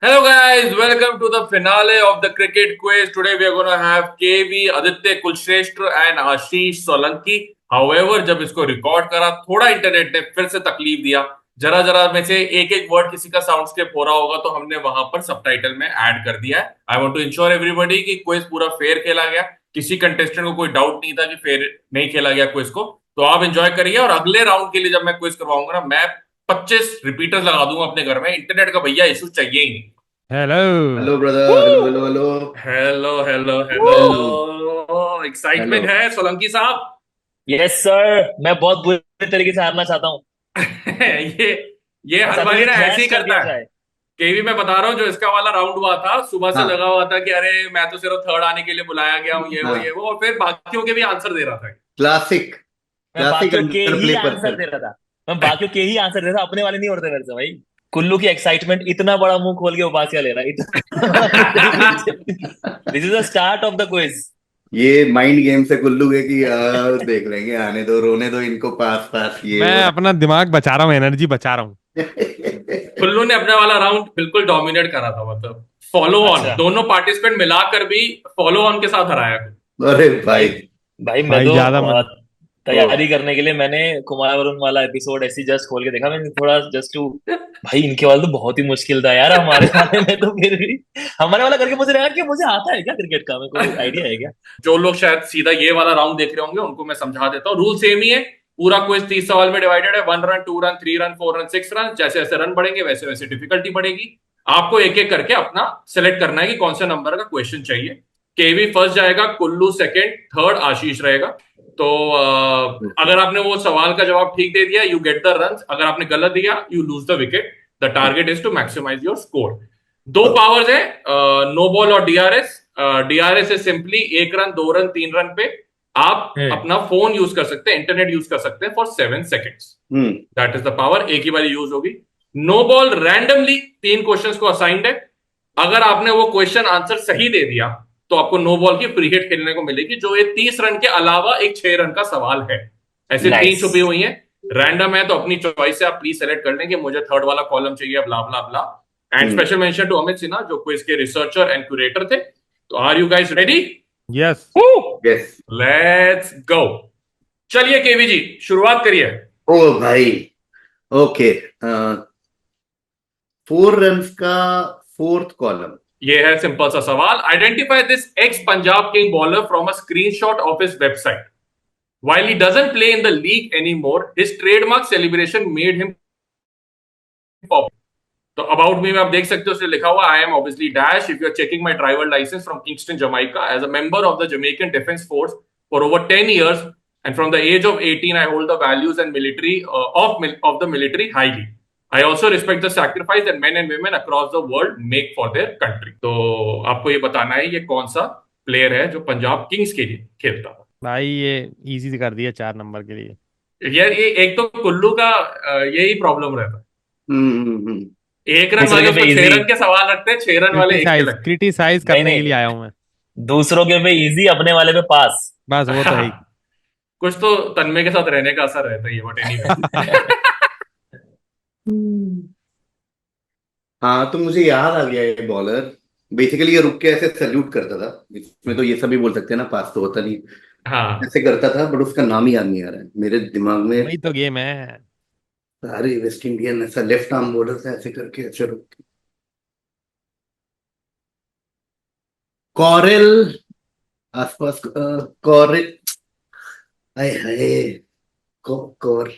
Hello guys, welcome to the finale of the cricket quiz. Today we are going to have KV, Aditya Kulshrestha and Ashish Solanki. However, जब इसको record करा थोड़ा internet ने फिर से तकलीफ दिया। जरा जरा में से एक एक वर्ड किसी का साउंड स्केप हो रहा होगा तो हमने वहां पर सबटाइटल में ऐड कर दिया है। I want to ensure everybody कि क्विज पूरा फेयर खेला गया। किसी कंटेस्टेंट को कोई डाउट नहीं था कि फेयर नहीं खेला गया क्विज को। तो आप एंजॉय करिए और अगले राउंड के लिए जब मैं क्विज करवाऊंगा ना, मैं 25 रिपीटर्स लगा दूंगा अपने घर में। इंटरनेट का भैया इशू चाहिए ही नहीं। Hello. Hello brother. Hello hello hello. Hello hello hello hello, hello. Excitement है सोलंकी साहब। Yes sir. मैं बहुत बुरी तरीके से हारना चाहता हूँ। ये हर ऐसा तो बारी मुझे ना ऐसे ही थ्रैश कर करता दिया है। जाए। केवी मैं बता रहा हूँ, जो इसका वाला राउंड हुआ था सुबह से लगा हाँ हुआ था कि अरे मैं तो सिर्फ थर्ड आने के लिए बुलाया गया हूँ, ये हाँ। वो, और फिर बाकियों के भी आंसर दे रहा था। क्लासिक। मैं क्लासिक बाकियों के अंडर ही प्ले आंसर पर्सन। दे रहा था। मैं बाकियों के ही आंसर दे रहा था, अपने वाले नहीं उड़ते मेरे से भाई। कुल्लू की एक्साइटमेंट इतना बड़ा मुंह खोल के उपासिया ले रहा है, इतना बड़ा this is the start of the quiz. ये माइंड गेम से कुल्लू के कि देख लेंगे, आने दो, रोने दो इनको, पास पास ये मैं वो। अपना दिमाग बचा रहा हूँ, एनर्जी बचा रहा हूँ। कुल्लू ने अपने वाला राउंड बिल्कुल डोमिनेट करा था, मतलब फॉलो ऑन अच्छा दोनों पार्टिसिपेंट मिलाकर भी फॉलो ऑन के साथ हराया। अरे भाई। भाई। भाई मैं भाई तो ज्यादा मन। ओ तैयारी करने के लिए मैंने कुमार वरुण वाला एपिसोड ऐसे जस्ट खोल के देखा मैंने थोड़ा जस्ट टू। भाई इनके वाला तो बहुत ही मुश्किल था यार, हमारे वाले में तो फिर भी हमारे वाला करके मुझे लगा कि मुझे आता है क्या क्रिकेट का, मेरे को आइडिया है क्या। जो लोग शायद सीधा ये वाला राउंड देख रहे होंगे उनको मैं समझा देता हूँ। रूल सेम ही है। पूरा क्विज 30 सवाल में डिवाइडेड है। 1 run, 2 run, 3 run, 4 run, 6 run. जैसे जैसे रन बढ़ेंगे वैसे वैसे डिफिकल्टी बढ़ेगी। आपको एक एक करके अपना सेलेक्ट करना है कि कौन से नंबर का क्वेश्चन चाहिए। केवी फर्स्ट जाएगा, कुल्लू सेकंड, थर्ड आशीष रहेगा। तो अगर आपने वो सवाल का जवाब ठीक दे दिया यू गेट द रन, अगर आपने गलत दिया you lose the wicket. The target is to maximise your score. दो पावर्स है, नो बॉल और DRS. DRS is simply 1 run, 2 run, 3 run पे आप हम्म। अपना फोन यूज कर सकते हैं, इंटरनेट यूज कर सकते हैं for 7 seconds. Hmm that is the power, एक ही बार यूज होगी। नो बॉल रैंडमली 3 क्वेश्चंस को असाइंड है। अगर आपने वो क्वेश्चन आंसर सही दे दिया तो आपको नो बॉल की फ्री हिट खेलने को मिलेगी, जो ये 30 रन के अलावा एक 6 रन का सवाल है। ऐसे तीन नाइस। छुपी हुई हैं। रैंडम है तो अपनी चॉइस से आप प्लीज सेलेक्ट कर लेंगे, मुझे थर्ड वाला कॉलम चाहिए, blah blah blah. And hmm. Special mention to Amit Sinha जो क्विज के रिसर्चर एंड क्यूरेटर थे। So are you guys ready? Yes. Yes. Let's go. चलिए केवी जी, शुरुआत करिए। ओ भाई। ओके। 4 रन्स का फोर्थ कॉलम। ये है सिंपल सा सवाल। Identify this ex Punjab king bowler from a screenshot of his website. While he doesn't play in the league anymore, his trademark celebration made him popular. तो अबाउट मी में आप देख सकते हो, उसने लिखा हुआ I am obviously dash if you are checking my driver licence from Kingston Jamaica as a member of the Jamaican Defence Force for over 10 years, and from the age of 18 I hold the values and military of the military highly. I also respect the sacrifice that men and women across the world make for their country. तो आपको ये बताना है ये कौन सा player है जो पंजाब किंग्स के लिए खेलता था। भाई ये इजी कर दिया 4 नंबर के लिए। यार ये एक तो कुल्लू का यही प्रॉब्लम रहता है। हम्म। 1 रन दूसरों वाले के उसको पे 6 इजी। रन के सवाल रखते हैं, 6 रन वाले एक के क्रिटिसाइज लगते क्रिटिसाइज नहीं करने के लिए नहीं, आया हूँ मैं। दूसरों के पे इजी, अपने वाले पे पास। बस वो तो है हैं। ही। कुछ तो तन्मय के साथ रहने का असर रहता ही है, बट एनीवे। हाँ, तो मुझे याद आ गया ये बॉलर। बेसिकली ये रुक के ऐसे सल्यूट करता था। इसमें तो ये सभी बोल सकते हैं ना, पास तो होता नहीं। हाँ। ऐसे करता था, बट उसका नाम ही याद नहीं आ रहा है मेरे दिमाग में। वही तो गेम है। सारे वेस्ट इंडियन ऐसा लेफ्ट आर्म बॉलर था, ऐसे करके ऐसे रुक के। कॉरेल। आसपास कॉरेल। हाय हाय। कॉर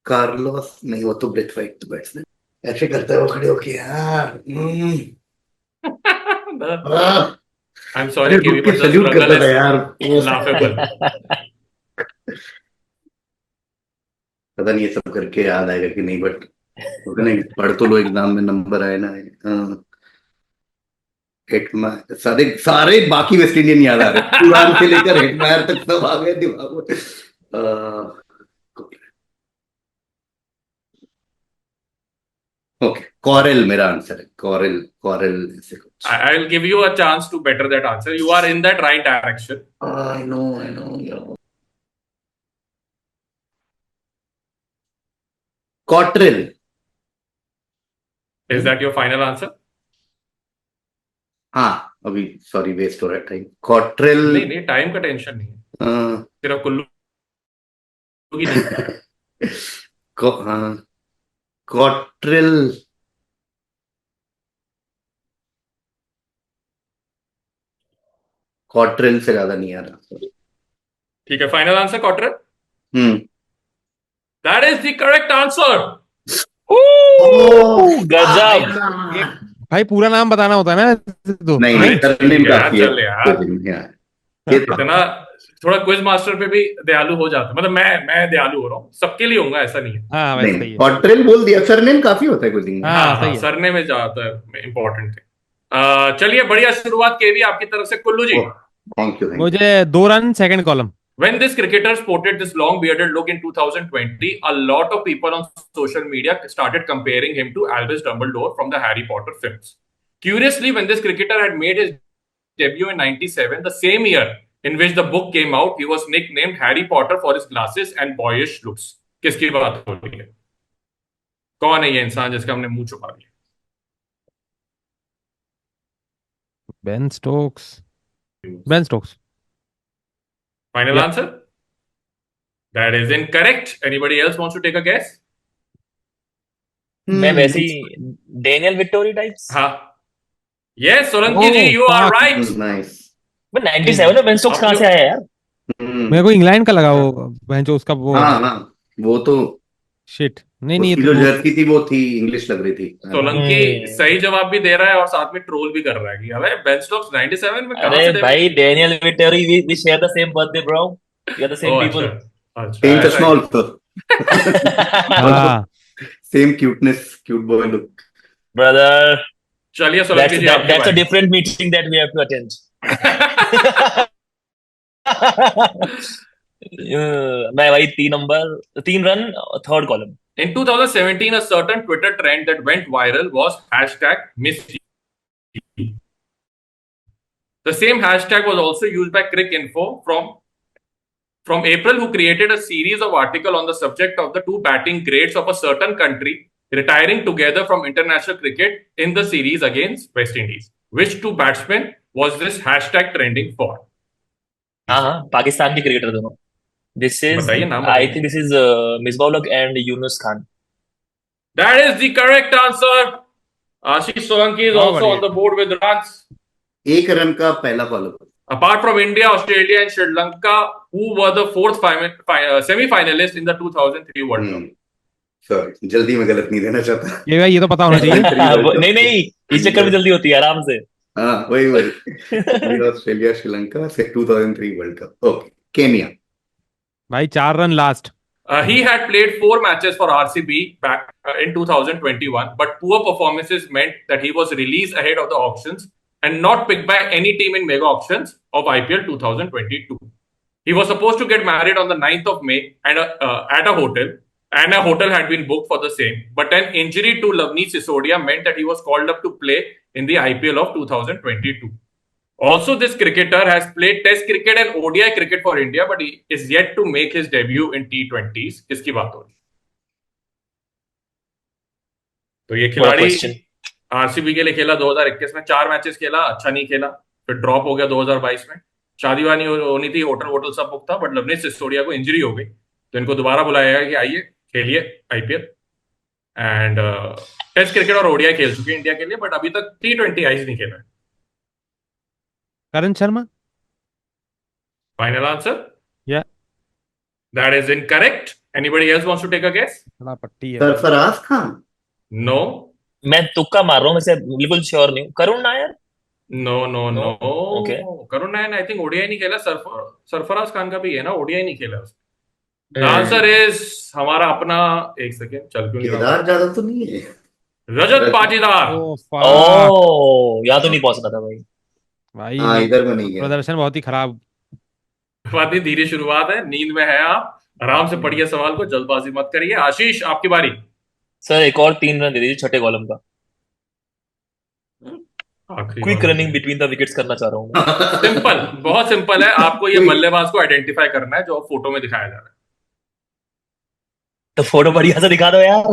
कार्लोस नहीं, वो तो ब्रेथ वाइट तो बैट्समैन। ऐसे करता है वो खड़े होके, हाँ। आई एम अरे सॉरी केवी रुक के बट द सल्यूट स्ट्रगल करता था इज यार वो। लाफेबल। पता नहीं ये सब करके याद आएगा कि नहीं, बट नहीं, पढ़ तो लो, एग्जाम में नंबर आए ना। हिटमैन, सारे सारे बाकी वेस्ट इंडियन याद आ रहे, उड़ान से लेकर हिटमैन तक सब आ गए दिमाग में। ओके, कॉरेल मेरा आंसर है। कॉरेल कॉरेल ऐसे कुछ। I will give you a chance to better that answer, you are in that right direction. I know यार। Cottrell. Is that your final answer? हाँ, अभी सॉरी वेस्ट हो रहा है टाइम। कॉट्रेल। नहीं नहीं, टाइम का टेंशन नहीं है, सिर्फ कुल्लू की नहीं। हाँ, कॉट्रेल। कॉट्रेल से ज्यादा नहीं आ रहा। ठीक है, final answer Cottrell. Hmm. That is the correct answer. गजब। भाई पूरा नाम बताना होता है ना तो नहीं नहीं? सरनेम ठीक है यार, काफी है। चल यार। ये इतना थोड़ा क्विज मास्टर पे भी दयालु हो जाता है, मतलब मैं दयालु हो रहा हूँ, सबके लिए होऊंगा ऐसा नहीं है। हाँ वैसे सही नहीं, है। कॉट्रेल बोल दिया, सरनेम काफी होता है क्विजिंग में। हाँ, सही हाँ, है। सरने में जाता है इंपॉर्टेंट है। चलिए, बढ़िया शुरुआत केवी आपकी तरफ से कुल्लू जी। Thank you. मुझे 2 run second column. When this cricketer sported this long bearded look in 2020, a lot of people on social media started comparing him to Albus Dumbledore from the Harry Potter films. Curiously, when this cricketer had made his debut in 97, the same year in which the book came out, he was nicknamed Harry Potter for his glasses and boyish looks. किसकी बात हो रही है? कौन है ये इंसान जिसका हमने मुंह छुपा दिया? Ben Stokes. Ben Stokes. Final Yeah. answer? That is incorrect. Anybody else wants to take a guess? मैं वैसे ही डेनियल विक्टोरी टाइप्स। हाँ। Yes, Solanki ji, you are fuck. right. Nice. मैं 97 में बेन स्टोक्स कहाँ से आया यार? मेरे को इंग्लैंड का लगा वो बेंच उसका वो हाँ हाँ, वो तो शिट। नहीं उसकी ये जो तो जर्सी थी वो थी, इंग्लिश लग रही थी। सोलंकी सही जवाब भी दे रहा है और साथ में ट्रोल भी कर रहा है कि अबे बेन स्टोक्स 97 में कहां अरे से भाई Daniel Vettori we share the same birthday bro, we are the same O, people. अच्छा सेम ऐसा चश्मा है। ऑल्सो। हाँ same cuteness, cute boy look. Brother चलिए सोलंकी जी, आपकी दैट्स अ बारी। Different meeting that we have to attend. मैं भाई 3 run third column. In 2017, a certain Twitter trend that went viral was hashtag #MissYou. The same hashtag was also used by CricInfo from April, who created a series of articles on the subject of the two batting greats of a certain country retiring together from international cricket in the series against West Indies. Which two batsmen was this hashtag trending for? हाँ हाँ, पाकिस्तान के cricketer दोनों। This is बताइए, नाम आई बताइए। Think this is Misbah ul Haq and Yunus Khan. That is the correct answer. Ashish Solanki is बहुत also बढ़िया। on the board with runs. 1 run का पहला column. Apart from India, Australia, and Sri Lanka, who were the fourth semi-finalists in the 2003 World Cup? Sorry, जल्दी में गलत नहीं देना चाहता। ये भाई ये तो पता होना चाहिए। नहीं नहीं, इस चक्कर में जल्दी होती है, आराम से। हाँ वही ऑस्ट्रेलिया श्रीलंका से 2003 वर्ल्ड कप। Okay, Kenya. भाई 4 run last. He had played 4 matches for RCB back in 2021, but poor performances meant that he was released ahead of the auctions and not picked by any team in mega auctions of IPL 2022. He was supposed to get married on the 9th of May and at a hotel, and a hotel had been booked for the same. But an injury to Lavneet Sisodia meant that he was called up to play in the IPL of 2022. Also, this cricketer has played Test cricket and ODI cricket for India, but he is yet to make his debut in T20s. किसकी बात हो रही है? तो ये खिलाड़ी RCB के लिए खेला 2021 में, 4 मैचेस खेला, अच्छा नहीं खेला, फिर ड्रॉप हो गया 2022 में। शादी वानी होनी थी, होटल सब बुक था, बट लवनीत सिसोदिया को इंजरी हो गई, तो इनको दोबारा बुलाया गया कि आइए खेलिए आईपीएल। एंड टेस्ट क्रिकेट और ओडीआई खेल चुके इंडिया के लिए, बट अभी तक T20 आईज नहीं खेला है। Karan Sharma. Final answer? Yeah. That is incorrect. Anybody else wants to take a guess? बड़ा पट्टी है। सरफराज खान। No. मैं तुक्का मार रहा हूँ, वैसे बिल्कुल श्योर नहीं हूँ। Karun Nair. No, no, no. Okay. Karun Nair I think ODI नहीं खेला। सरफराज खान का भी है ना, ओडीआई नहीं खेला उसने। The answer is हमारा अपना, एक सेकेंड, चल क्यों नहीं रहा? केदार जाधव तो नहीं है? रजत पाटीदार। यहाँ तो नहीं पहुंच रहा था भाई। भाई हाँ, इधर में नहीं है। प्रदर्शन बहुत ही खराब। बात नहीं, धीरे शुरुआत है, नींद में है आप, आराम से पढ़िए सवाल को, जल्दबाजी मत करिए। आशीष, आपकी बारी। सर एक और 3 रन दे दीजिए छठे कॉलम का। Quick running between the wickets करना चाह रहा हूँ मैं। सिंपल, बहुत सिंपल है। आपको ये बल्लेबाज को आइडेंटिफाई करना है जो फोटो में दिखाया जा रहा है। तो फोटो बढ़िया से दिखा दो यार।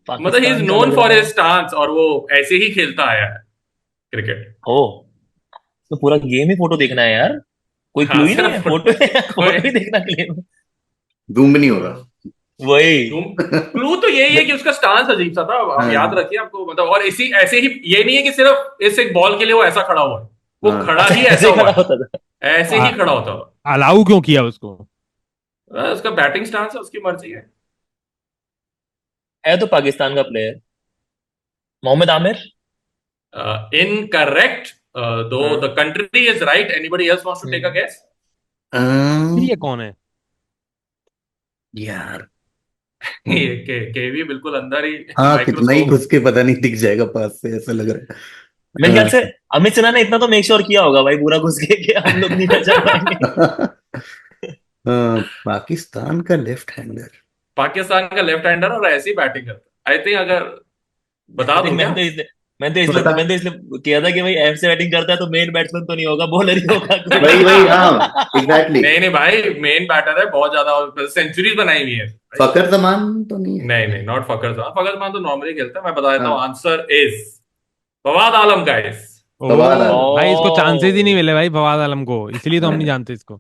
मतलब ही इज पाकिस्तान का नोन लग फॉर रहा हिज है। स्टांस और वो ऐसे ही खेलता आया है क्रिकेट। ओ, तो पूरा गेम ही फोटो देखना है यार, कोई हाँ क्लू ही नहीं सर है, फोटो कोई फोटो ही देखना गेम। जूम भी नहीं हो रहा। वही। क्लू तो यही है कि उसका स्टांस अजीब सा था, आप याद हाँ रखिए आपको मतलब। और इसी ऐसे ही, ये नहीं है कि सिर्फ इस एक बॉल के लिए वो ऐसा खड़ा हुआ है, वो हाँ खड़ा अच्छा, ही ऐसा ऐसे ही हुआ खड़ा है, होता था। ऐसे ही खड़ा होता हुआ। अलाउ क्यों किया उसको? उसका बैटिंग स्टांस है, उसकी मर्जी है। है तो पाकिस्तान का प्लेयर, मोहम्मद आमिर। इनकरेक्ट, दो हाँ। The country is right. Anybody else wants to take a guess? Um, ये कौन है? यार ये केवी बिल्कुल अंदर ही हाँ, कितना ही माइक्रोस्कोप। घुस के पता नहीं दिख जाएगा पास से, ऐसा लग रहा मेरे ख्याल से है। अमित सिन्हा ने इतना तो मेक श्योर किया होगा भाई, पूरा घुस के कि हम लोग नहीं पहचान पाएंगे। पाकिस्तान का लेफ्ट हैंडर। पाकिस्तान का लेफ्ट हैंडर और ऐसी बैटिंग करता है। आई थिंक अगर बता देख, दूं क्या? बता। मैंने तो इसलिए किया था कि भाई एफ से बैटिंग करता है तो मेन बैट्समैन तो नहीं होगा, बॉलर ही होगा कोई। वही वही, हाँ एग्जैक्टली। नहीं नहीं भाई, मेन बैटर है, बहुत ज्यादा सेंचुरीज बनाई हुई है भाई। फकर जमान तो नहीं है। नहीं नहीं, नॉट फकर जमान। फकर जमान तो नॉर्मली खेलता है। मैं बता देता हूँ, हाँ, answer is Fawad Alam guys. ओ फवाद आलम। भाई, इसको चांसेस ही नहीं ओ, मिले भाई फवाद आलम को, इसलिए तो हम नहीं हाँ, जानते इसको।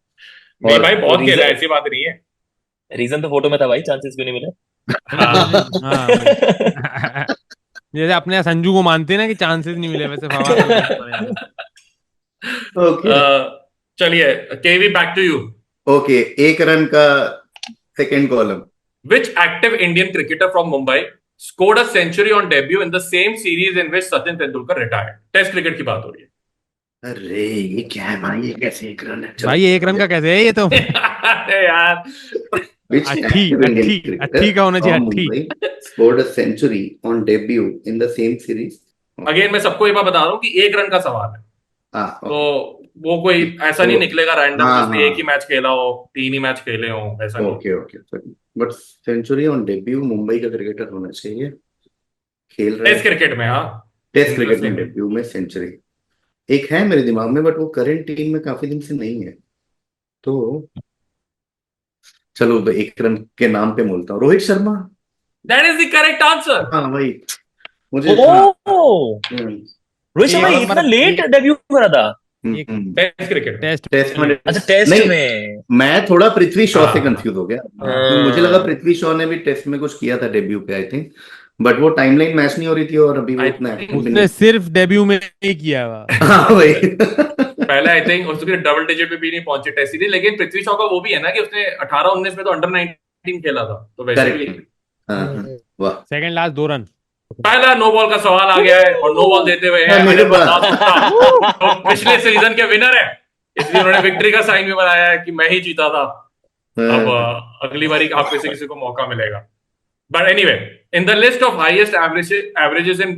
नहीं और भाई, तो बहुत खेला है, रीजन, ऐसी बात नहीं है। रीजन तो फोटो में था भाई, चांसेस क्यों नहीं मिले। वही तो जैसे, हाँ। हाँ वही। जैसे अपने यहाँ संजू को मानते हैं ना कि चांसेस नहीं मिले, वैसे फवाद आलम को माने जाते ओके चलिए, केवी बैक टू यू। ओके। एक रन का second column. Which active Indian cricketer from Mumbai scored a century on debut in the same series in which Sachin Tendulkar retired? Test cricket की बात हो रही अरे ये क्या है भाई, ये कैसे एक रन है? हैं। चलो भाई एक रन का कैसे है ये तो? है। अरे यार, which अट्ठी active Indian अट्ठी cricketer अट्ठी का होना चाहिए, from अट्ठी। Mumbai scored a century on debut in the same series? Again मैं सबको एक बार बता रहा हूँ कि एक रन का सवाल है, हाँ तो ओके। वो कोई ऐसा नहीं तो निकलेगा रैंडम हाँ जिसने एक ही हाँ, मैच खेला हो, तीन ही मैच खेले हो, ऐसा नहीं। Okay okay. But century on debut Mumbai का क्रिकेटर होना चाहिए, खेल रहा टेस्ट है क्रिकेट में, हाँ। टेस्ट क्रिकेट में इंटरेस्टिंग। डेब्यू में सेंचुरी। एक है मेरे दिमाग में, बट वो करंट टीम में काफी दिन से नहीं है। तो चलो एक रन के नाम पे बोलता हूँ, Rohit Sharma. That is the correct answer. हाँ वही, मुझे हाँ। ओ, हम्म, रोहित शर्मा एक इतना मतलब लेट एक डेब्यू करा था। एक हम्म। टेस्ट क्रिकेट में। टेस्ट टेस्ट में। में। अच्छा, टेस्ट नहीं, में। मैं थोड़ा पृथ्वी शॉ से हाँ कंफ्यूज हो गया, हाँ। क्योंकि मुझे लगा हाँ, पृथ्वी शॉ ने भी टेस्ट में कुछ किया था डेब्यू पे आई थिंक, बट वो टाइमलाइन मैच नहीं हो रही थी और अभी वो आई उतना एक्टिव भी उसने नहीं। सिर्फ डेब्यू में ही किया हुआ। हाँ वही। पहले आई थिंक उसके डबल डिजिट पे भी नहीं पहुंचे टेस्ट सीरीज, लेकिन पृथ्वी शॉ का वो भी है ना कि उसने 18-19 में तो अंडर 19 खेला था, तो वैसे भी। करेक्ट। हाँ हाँ, वाह। Second last 2 run. पहला नो बॉल का सवाल आ गया है, और नो बॉल देते हुए हाँ, है मेरे अनिर्बान पास। दासगुप्ता, तो पिछले सीजन के विनर है, इसलिए उन्होंने विक्ट्री का साइन भी बनाया है कि मैं ही जीता था। अब हाँ, अगली बारी आपको से किसी को मौका मिलेगा। But anyway, in the list of highest averages in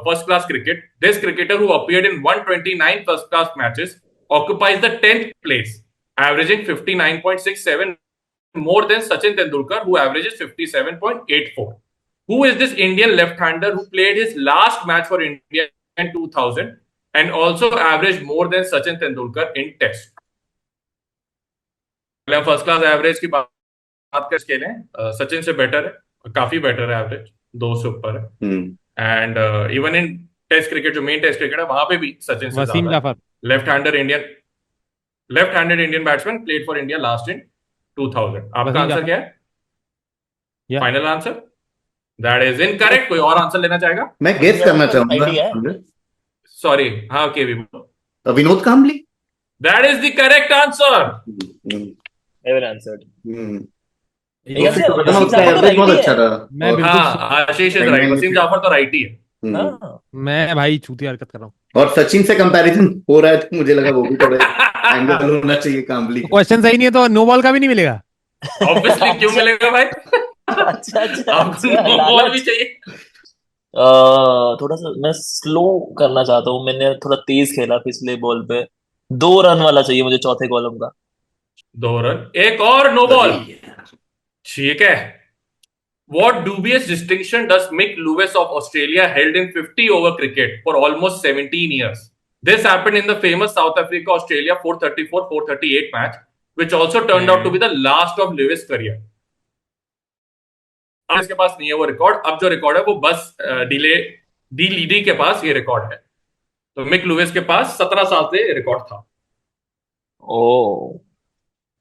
first class cricket, this cricketer who appeared in 129 first class matches occupies the 10th place, averaging 59.67, more than Sachin Tendulkar, who averages 57.84. Who is this Indian left-hander who played his last match for India in 2000 and also averaged more than Sachin Tendulkar in Test? First class average की बात कर खेलें, सचिन से better है, काफी better है, average 2 से ऊपर है। And even in test cricket, जो मेन टेस्ट क्रिकेट है, वहां पे भी सचिन से वसीम ज्यादा है। Jaffer. Left handed Indian batsman, played for India last in 2000। आपका वसीम आंसर जाफर। क्या है? या final answer? That is incorrect. कोई और आंसर लेना चाहेगा? मैं गेस करना चाहूंगा। आइडिया है। सॉरी, हाँ KV, Vinod Kambli. That is the correct answer. Ever answered. तो फिर तो पता वसीम उसका जाफर तो एवरेज बहुत राइटी अच्छा है। रहा। मैं और बिल्कुल हाँ, आशीष इज राइट, टाइमलाइन भी वसीम फिट। जाफर तो राइट ही है। हाँ, मैं भाई छूती हरकत कर रहा हूँ। और सचिन से कंपैरिजन हो रहा है तो मुझे लगा वो भी थोड़ा एंगल होना चाहिए कांबली तो का। क्वेश्चन सही नहीं है तो नो बॉल का भी नहीं मिलेगा। ऑब्वियसली, क्यों अच्छा मिलेगा भाई? अच्छा अच्छा आपको अच्छा, नो बॉल भी लालच। चाहिए? थोड़ा सा मैं स्लो करना चाहता हूँ, मैंने थोड़ा तेज खेला पिछले बॉल पे। 2 रन वाला चाहिए मुझे, चौथे कॉलम का। 2 रन, एक और नो अरे बॉल। यार। ठीक है। What dubious distinction does Mick Lewis of Australia held in 50 over cricket for almost 17 years? This happened in the famous South Africa Australia 434-438 match, which also turned out to be the last of Lewis' career. अब इसके पास नहीं है वो record. अब जो record है वो बस डी लीडी के पास ये रिकॉर्ड है। तो मिक लुइस के पास 17 साल से रिकॉर्ड था। ओ,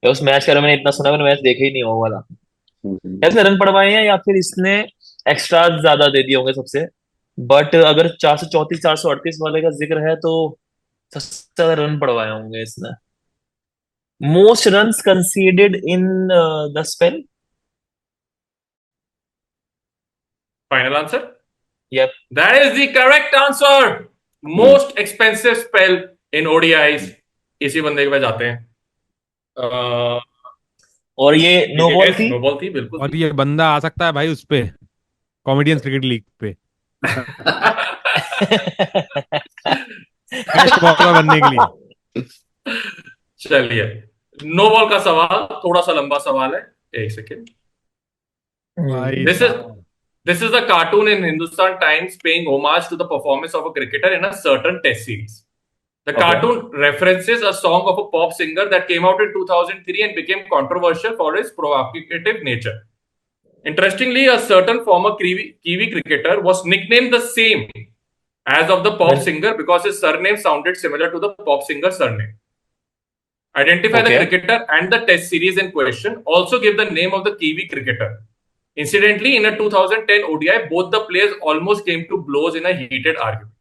ये उस मैच के बारे में मैंने इतना सुना, मैंने मैच देखा ही नहीं वो वाला। हम्म। क्या इसने रन पड़वाए हैं या फिर इसने एक्स्ट्रा ज्यादा दे दिए होंगे सबसे? बट अगर 434 438 वाले का जिक्र है तो सबसे ज्यादा रन पड़वाए होंगे इसने। Most runs considered in the spell. Final answer? Yep. That is the correct answer. Most expensive spell in ODIs इसी बंदे के पास जाते हैं। और ये नो बॉल थी। नो बॉल थी बिल्कुल। और ये बंदा आ सकता है भाई उस पे, कॉमेडियंस क्रिकेट लीग पे बेस्ट बॉलर बनने के लिए। चलिए, नो बॉल का सवाल थोड़ा सा लंबा सवाल है, एक सेकेंड। भाई This is a cartoon in Hindustan Times paying homage to the performance of a cricketer in a certain test series. The cartoon references a song of a pop singer that came out in 2003 and became controversial for its provocative nature. Interestingly, a certain former Kiwi cricketer was nicknamed the same as of the pop singer because his surname sounded similar to the pop singer's surname. Identify the cricketer and the test series in question. Also give the name of the Kiwi cricketer. Incidentally, in a 2010 ODI, both the players almost came to blows in a heated argument.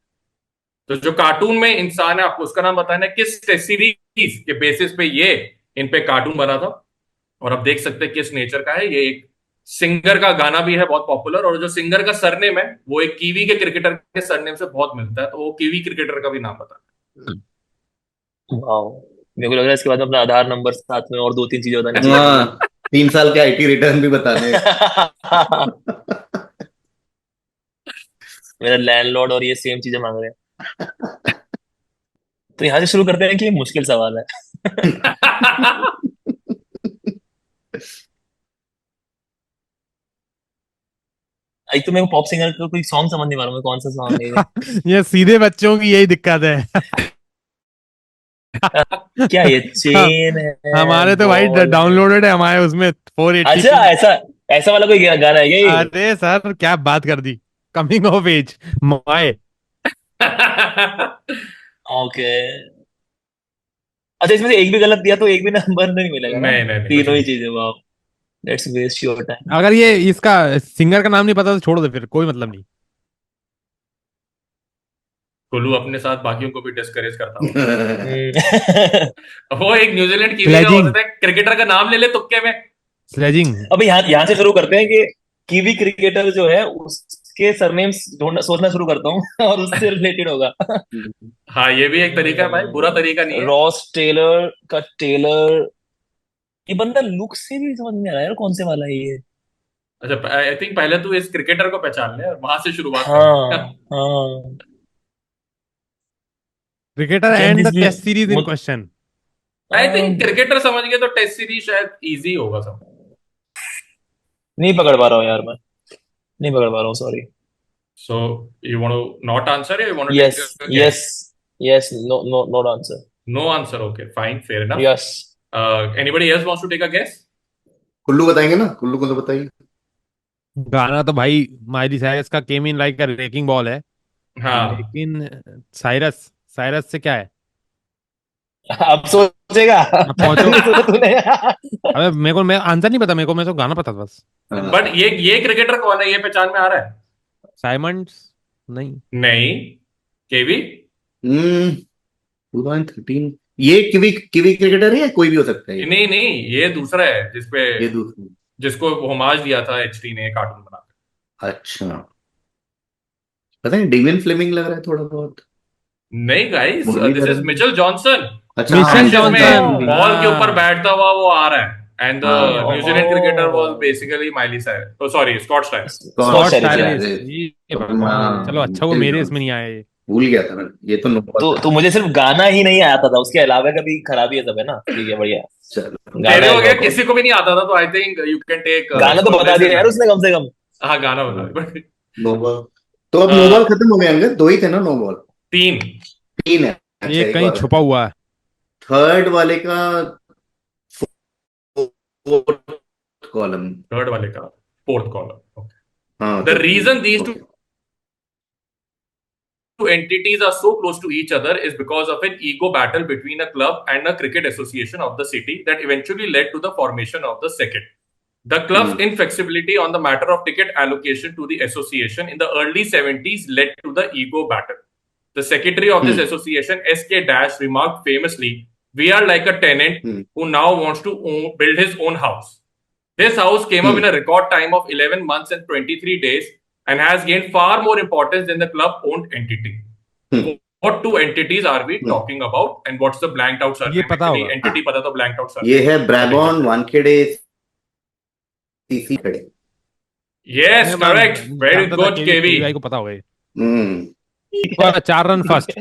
तो जो cartoon में इंसान है, आपको उसका नाम बताना है, किस टेस्ट सीरीज के बेसिस पे ये इन पे कार्टून बना था, और आप देख सकते हैं किस नेचर का है। ये एक सिंगर का गाना भी है बहुत पॉपुलर, और जो सिंगर का सरनेम है वो एक कीवी के क्रिकेटर के सरनेम से बहुत मिलता है, तो वो कीवी क्रिकेटर का भी नाम बताना है। वाओ, मेरे को लग रहा है इसके बाद में अपना आधार नंबर साथ में और 2-3 चीजें बतानी चाहिए। हाँ, 3 साल के IT रिटर्न भी बताने। मेरा लैंडलॉर्ड और ये सेम चीजें मांग रहे हैं। तो यहाँ से शुरू करते हैं कि ये मुश्किल सवाल है। एक तो मेरे को पॉप सिंगर का कोई सॉन्ग समझ नहीं आ रहा, कौन सा सॉन्ग है ये? ये सीधे बच्चों की यही दिक्कत है। क्या ये चेन है? हमारे तो भाई बॉल है। डाउनलोडेड है हमारे उसमें 480। अच्छा, ऐसा ऐसा वाला कोई गाना है क्या ये? अरे सर क्या बात कर दी, कमिंग ऑफ एज माए। ओके, अच्छा इसमें से एक भी गलत दिया तो एक भी नंबर नहीं मिलेगा ना? नहीं, तीनों ही चीजें। Wow, let's waste your time. अगर ये इसका सिंगर का नाम नहीं पता तो छोड़ दे, फिर कोई मतलब नहीं। कुल्लू अपने साथ बाकियों को भी डिस्करेज करता हूँ। हम्म। वो एक न्यूजीलैंड कीवी का हो सकता है, क्रिकेटर का नाम ले ले तुक्के में। स्लेजिंग। अभी यहाँ से शुरू करते हैं कि कीवी क्रिकेटर जो है उसके सरनेम ढूंढना सोचना शुरू करता हूँ और उससे रिलेटेड होगा। हाँ, ये भी एक तरीका है भाई, बुरा तरीका नहीं है। रॉस टेलर का टेलर, ये बंदा लुक से भी समझ नहीं आ रहा है यार कौन से वाला है ये। अच्छा, आई थिंक पहले तू इस क्रिकेटर को पहचान ले, वहां से शुरुआत हाँ कर। हाँ, क्रिकेटर क्या and the this- test series in question. I think cricketer समझ गए तो टेस्ट सीरीज शायद इजी होगा सब। नहीं पकड़ पा रहा हूँ यार, मैं नहीं पकड़ पा रहा हूँ, sorry. So you want to not answer, you want to yes yes yes, no no not answer. No answer, okay fine, fair enough. Yes. Anybody else wants to take a guess? Kullu बताएंगे ना, कुल्लू को तो बताइए। गाना तो भाई Miley Cyrus का came in like a wrecking ball है, हाँ, लेकिन साइरस साइरस से क्या है? अब सोचेगा। अब पहुंचो। नहीं सोचा तूने। अबे मेरे को, मैं आंसर नहीं पता मेरे को, मैं तो गाना पता था बस। हाँ। बट ये क्रिकेटर कौन है, ये पहचान में आ रहा है? साइमंड्स नहीं। नहीं। केवी? 2013 ये किवी किवी क्रिकेटर है या कोई भी हो सकता है ये? नहीं, ये दूसरा है जिसपे ये दूसरा। जिसको होमाज दिया था एचटी ने कार्टून बनाकर। अच्छा, पता नहीं, डेविन फ्लेमिंग लग रहा है थोड़ा बहुत। नहीं guys, Murali this is Dharan. Mitchell Johnson. अच्छा, मिचेल हाँ, जॉनसन। बॉल के ऊपर हाँ। बैठता हुआ वो आ रहा है, एंड द हाँ। New Zealand cricketer was basically Miley Cyrus, oh sorry, Scott Styles. Scott Scott Cyrus, Cyrus. है। ये भगवान, चलो अच्छा वो मेरे इसमें नहीं आया ये। भूल गया था मैं, ये तो तो मुझे सिर्फ गाना ही नहीं आता था, उसके अलावा का भी खराबी है सब, है ना? ठीक है, बढ़िया। चलो। तेरे हो गया, गाना किसी को भी नहीं आता था, तो I think you can take. गाना तो बता दिया यार उसने कम से कम। हाँ, गाना बता दिया। नो बॉल, तो अब नो बॉल खत्म हो गए होंगे, 2 ही थे ना नो बॉल? 3। 3 है। अच्छा, ये एक कहीं और है। छुपा हुआ है। थर्ड वाले का फोर्थ कॉलम। थर्ड वाले का फोर्थ कॉलम। हाँ The तो reason these okay. two entities are so close to each other is because of an ego battle between a club and a cricket association of the city that eventually led to the formation of the second. The club's Hmm. inflexibility on the matter of ticket allocation to the association in the early 70s led to the ego battle. The secretary of this Hmm. association, S.K. Dash, remarked famously, "We are like a tenant Hmm. who now wants to build his own house." This house came up in Hmm. a record time of 11 months and 23 days and has gained far more importance than the club owned entity. Hmm. What two entities are we Hmm. talking about, and what's the blanked out ये surname? पता Actually, होगा। entity पता तो blanked out ये surname. है What is ब्रैबॉन it? Wankhede CC खड़े। Yes, मैं correct. Very जानता था good, केवीआई KV. को पता होगा ये। हम्म। 4 run first.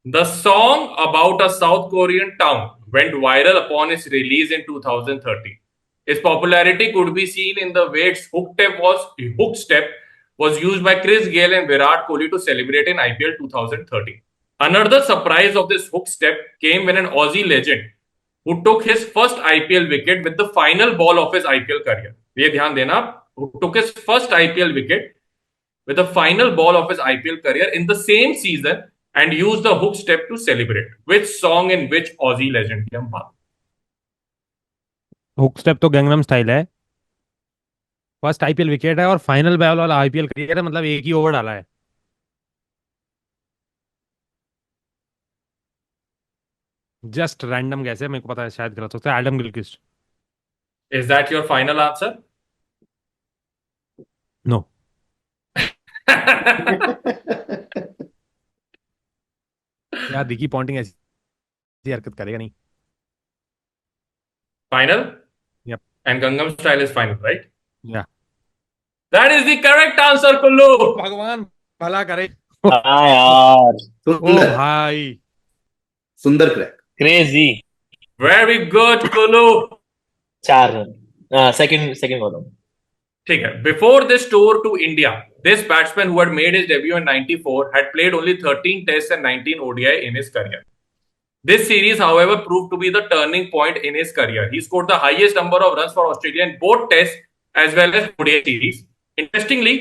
The song about a South Korean town went viral upon its release in 2013. Its popularity could be seen in the way its hook step was used by Chris Gayle and Virat Kohli to celebrate in IPL 2013. Another surprise of this hook step came when an Aussie legend who took his first IPL wicket with the final ball of his IPL career. ये ध्यान देना, who took his first IPL wicket with the final ball of his IPL career in the same season and used the hook step to celebrate. Which song in which Aussie legend की हम बात? Hook step तो Gangnam style है। First IPL wicket है और final ball वाला IPL cricket है, मतलब एक ही ओवर डाला है। जस्ट रैंडम गैस है, मेरे को पता है शायद गलत हो सकता है। Adam Gilchrist. Is that your final answer? No. यार दिकी पॉन्टिंग ऐसी हरकत करेगा नहीं। Final? Yep. And Gangnam Style is final, right? या That is the correct answer, Kullu. भगवान भला करे। हाँ यार, ओ सुंदर भाई सुंदर crack. Crazy. Very good, Kullu. 4 run. Second bowler. ठीक है. Before this tour to India, this batsman who had made his debut in '94 had played only 13 tests and 19 ODI in his career. This series, however, proved to be the turning point in his career. He scored the highest number of runs for Australia in both tests as well as ODI series. Interestingly,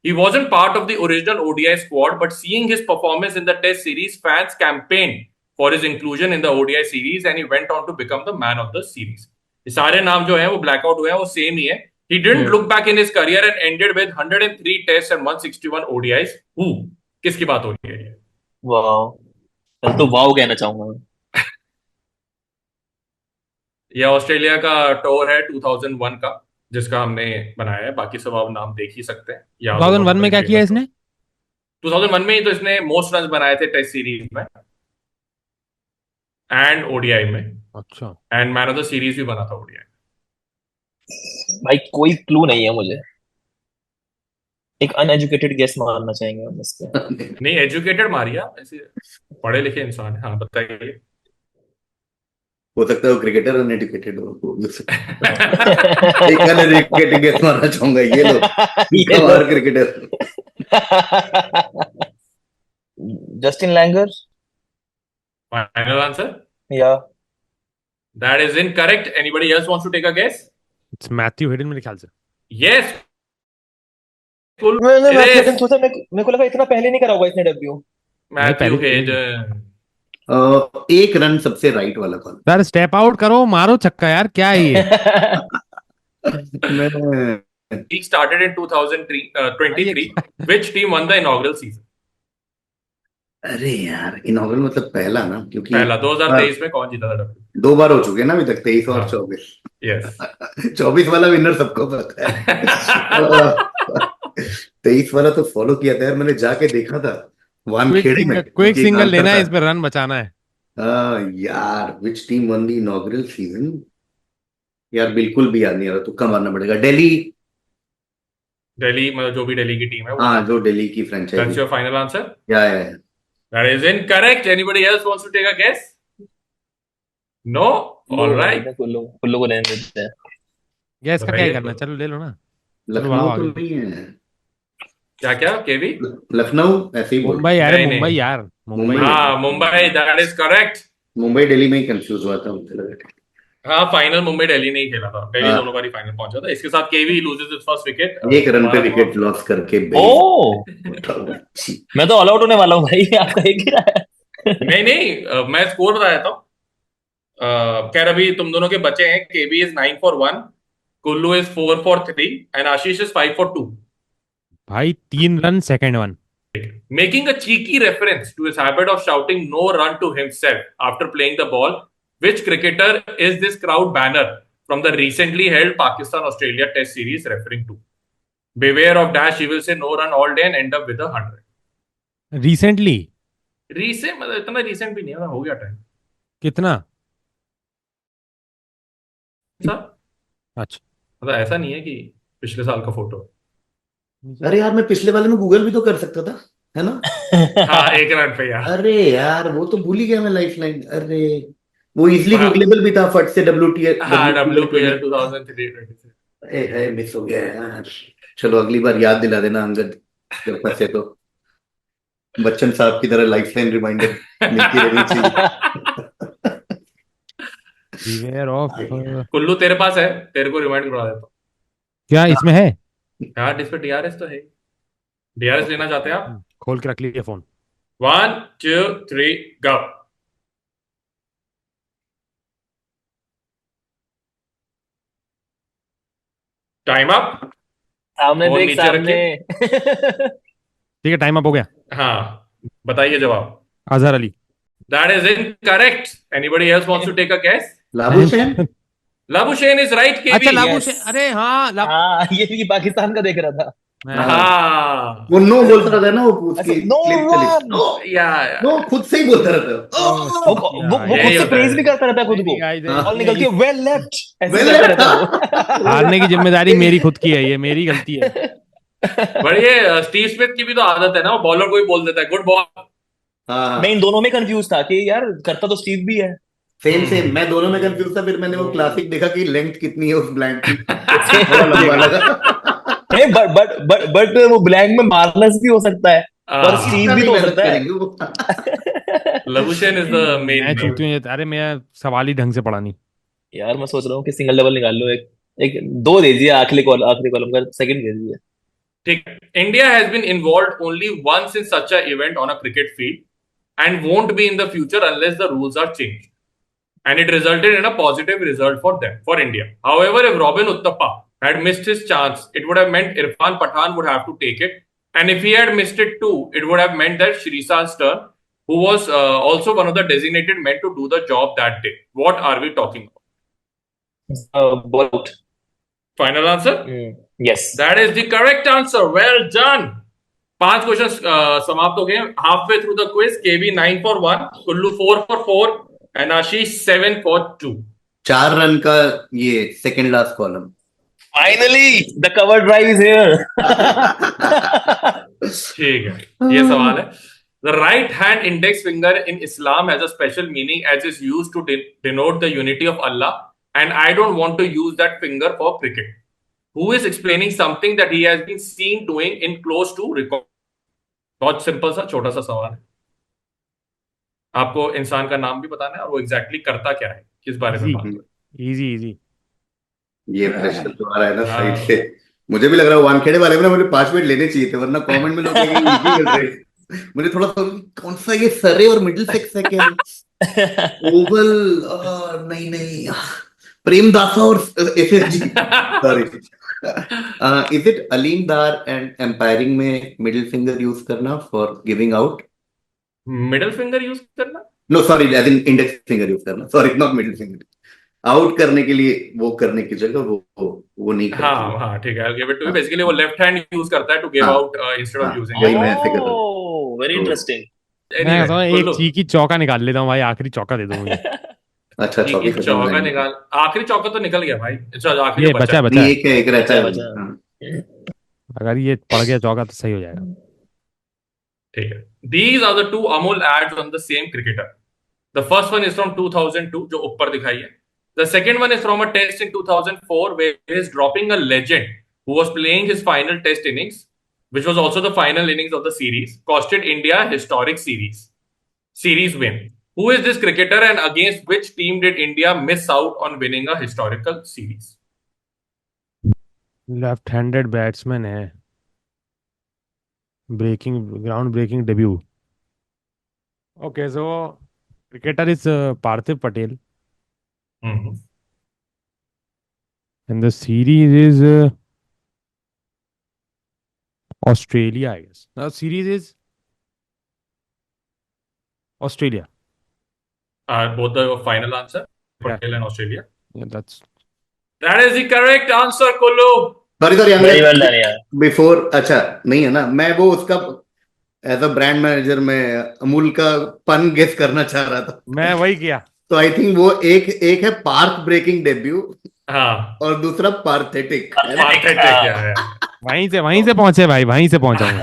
he wasn't part of the original ODI squad, but seeing his performance in the test series, fans campaigned for his inclusion in the ODI series and he went on to become the man of the series. ये सारे नाम जो हैं वो blackout हुए हैं, वो same ही है. He didn't look back in his career and ended with 103 tests and 161 ODIs. Who? किसकी बात हो रही है? वाह, कल तो वाव कहना चाहूंगा मैं। यह ऑस्ट्रेलिया का टूर है 2001 का, जिसका हमने बनाया है। बाकी सब आप नाम देख ही सकते हैं। 2001 में क्या किया इसने? 2001 में ही तो इसने मोस्ट रन बनाए थे टेस्ट सीरीज में एंड ओडीआई में। अच्छा। And man of the series भी बना था ओडीआई। भाई कोई क्लू नहीं है मुझे। एक अनएजुकेटेड गेस मारना चाहेंगे हम इस पे। नहीं, एजुकेटेड मारिया, ऐसे पढ़े लिखे इंसान है। हाँ बताइए। हो सकता है वो क्रिकेटर अनएडुकेटेड हो। एक अनएडुकेटेड गेस मारना चाहूंगा, ये लो और cricketer. Justin Langer. Final answer? Yeah that is incorrect. Anybody else wants to take a guess? It's Matthew Hayden मेरे ख्याल से। यस। मैंने मैथ्यू सोचा, मेरे को लगा इतना पहले नहीं करा होगा इसने डेब्यू। Matthew Hayden. एक रन सबसे राइट वाला कौन? यार स्टेप आउट करो, मारो छक्का यार, क्या है ये? He started in 2023. Which team won the inaugural season? अरे यार इनॉग्रल मतलब पहला ना, क्योंकि पहला 2023 में कौन जीता था डब्ल्यू? 2 बार हो चुके ना अभी तक, 23 और 24। यस। 24 वाला विनर सबको पता है। 23 वाला तो फॉलो किया था यार मैंने, जाके देखा था वानखेड़े में। क्विक सिंगल लेना है, इस पर रन बचाना है। यार which team one the inaugural season, यार बिल्कुल भी याद नहीं आ रहा, तुक्का मारना पड़ेगा। दिल्ली मतलब जो भी दिल्ली की टीम है वो। हाँ, जो दिल्ली की That's franchise. your final answer? या That is incorrect. Anybody else wants to take a guess? No? All right. Kullu को लेने देते हैं। गैस का क्या बताइए करना, तो। चलो ले लो ना। लखनऊ तो नहीं है। क्या केवी? लखनऊ ऐसे ही बोल। मुंबई यार, नहीं, मुंबई नहीं। यार, मुंबई। मुंबई। हाँ, Mumbai. That is correct. Mumbai Delhi में ही कंफ्यूज हुआ था मुझे लगा। हाँ, फाइनल मुंबई दिल्ली ने ही खेला था, दिल्ली हाँ। दोनों बार फाइनल पहुंचा था। इसके साथ KV loses his first wicket. 1 run पे विकेट लॉस करके ओ बेस। मैं तो ऑल आउट होने वाला हूँ भाई, आपका एक ही रहा है। नहीं नहीं, मैं स्कोर बता देता हूँ। खैर अभी तुम दोनों के बचे हैं। KV is 9 for 1, Kullu is 4 for 3 and Ashish is 5 for 2, भाई 3 run second one. making a cheeky reference to his habit of shouting no run to himself after playing the ball. Which cricketer is this crowd banner from the recently held Pakistan Australia Test series referring to? Beware of dash, he will say no run all day and end up with 100. Recently Recent मतलब इतना recent भी नहीं है, हो गया time कितना? सा। अच्छा मतलब ऐसा नहीं है कि पिछले साल का फोटो। अरे यार, मैं पिछले वाले में गूगल भी तो कर सकता था, है ना? हाँ, 1 रन पे यार। अरे यार, वो तो भूल ही गया मैं, लाइफ लाइन। अरे वो इजिली हाँ। गूगलेबल भी था फट से, हाँ, WPL। WPL 2023-24। ए मिस हो गया यार। चलो अगली बार याद दिला देना अंगद, जब फंसे तो। बच्चन साहब की तरह लाइफ लाइन रिमाइंडर मिलती रहनी चाहिए। बिवेयर ऑफ कुल्लू तेरे पास है, तेरे को रिमाइंड करवा देता हूँ। क्या इसमें है? यार इस पे DRS तो है। DRS लेना चाहते हैं आप? खोल के रख लीजिए फोन। 1 2 3 गो। Time up. सामने फोन देख, नीचे सामने। ठीक है, टाइम अप हो गया। हाँ, बताइए जवाब। Azhar Ali. That is incorrect. Anybody else wants to take a guess? Labuschagne. Labuschagne is right, अच्छा KB. लागू Yes. से, अरे हाँ हाँ, ये भी पाकिस्तान का देख रहा था। हाँ, वो नो बोलता रहता है ना, वो उसकी ऐसे, no क्लिप चली। run! नो, या नो खुद से ही बोलता रहता है। वो यही खुद से होता प्रेज है। भी करता रहता है खुद को। हाँ। बॉल निकलती है, वेल लेफ्ट, ऐसे Well करता left. रहता है वो। हारने की जिम्मेदारी मेरी खुद की है, ये मेरी गलती है। बट ये स्टीव स्मिथ की भी तो आदत है ना, वो बॉलर को ही बोल देता है गुड बॉल। हाँ, मैं इन दोनों में कंफ्यूज था कि यार करता तो स्टीव भी है। सेम सेम, मैं दोनों में कंफ्यूज था। फिर मैंने वो क्लासिक देखा कि लेंथ कितनी है उस ब्लैंक की, बड़ा लंबा लगा। नहीं, बट वो ब्लैंक में मार्नस भी हो सकता है, पर स्टीव भी तो हो सकता है। लबुशेन इज द मेन मैं नेम। चूतियों अरे मैं सवाल ही ढंग से पढ़ा नहीं। यार मैं सोच रहा हूँ कि सिंगल डबल निकाल लो, एक एक दो दे दिए, आखिरी कॉलम का सेकंड दे दिए। ठीक, India has been involved only once in such a event on a cricket field and won't be in the future unless the rules are changed, and it resulted in a positive result for them, for India. However, if Robin Uthappa had missed his chance, it would have meant Irfan Pathan would have to take it. And if he had missed it too, it would have meant that Shrisan's turn, who was also one of the designated men to do the job that day. What are we talking about? Ball out. Final answer? Yes. That is the correct answer. Well done. 5 question समाप्त हो गए। Halfway through the quiz, KB 9 for 1, Kullu 4 for 4, and Ashish 7 for 2. 4 run का ये second last column. Finally the cover drive is here. ठीक है, ये सवाल है। The right hand index finger in Islam has a special meaning as is used to denote the unity of Allah, and I don't want to use that finger for cricket. Who is explaining something that he has been seen doing in close to record? बहुत simple सा छोटा सा सवाल है। आपको इंसान का नाम भी बताना है और वो एग्जैक्टली करता क्या है, किस बारे में बात है। Easy easy. ये प्रेशर तो आ रहा है ना हाँ। साइड से। मुझे भी लग रहा है वानखेड़े वाले में ना मुझे 5 मिनट लेने चाहिए थे, वरना कमेंट में लोग कहेंगे easy मिल रहे हैं। मुझे थोड़ा सा कौन सा ये सरे और मिडिल सेक्स है क्या? ओवल, नहीं नहीं, प्रेमदासा और SSG, sorry. Is it Aleem Dar and umpiring में मिडिल फिंगर यूज करना for giving out? Middle finger use करना? No sorry, as in index finger use करना, sorry not middle finger. Out करने के लिए वो करने की जगह वो नहीं करता। हाँ हाँ, ठीक है, I'll give it to you. Basically वो लेफ्ट हैंड यूज करता है टू गिव हाँ। आउट इंस्टेड ऑफ हाँ। यूजिंग। वही मैं ऐसे कर रहा हूँ। वेरी तो- इंटरेस्टिंग। मैं कहता हूँ एक चीकी चौका निकाल लेता हूँ भाई, आखिरी चौका दे दो मुझे। अच्छा, चौके खत्म हो चौका जाएंगे। निकाल, आखिरी चौका तो निकल गया भाई। अच्छा, आखिरी ये जो बचा नहीं, है। एक है, एक रहता है। बचा। हाँ। अगर ये पड़ गया चौका तो सही हो जाएगा। ठीक है। These are the two Amul ads on the same cricketer. The first one is from 2002, जो ऊपर दिखाई है. The second one is from a test in 2004 where he is dropping a legend who was playing his final test innings, which was also the final innings of the series, costed India a historic series win. Who is this cricketer and against which team did India miss out on winning a historical series? Left handed batsman है, ground breaking debut. Okay, so cricketer is Parthiv Patel Mhm. and the series is Australia, I guess. The series is Australia. Both the final answer, Yeah. Patel and Australia. Yeah, that's That is the correct answer, Kullu. Sorry very well done यार. Before, अच्छा नहीं है ना, मैं वो उसका as a brand manager मैं अमूल का पन गेस करना चाह रहा था, मैं वही किया. तो आई थिंक वो एक है पार्क ब्रेकिंग डेब्यू हाँ, और दूसरा पार्थेटिक. पार्थेटिक क्या है? वहीं से पहुंचे भाई, वहीं से पहुंचा हूँ.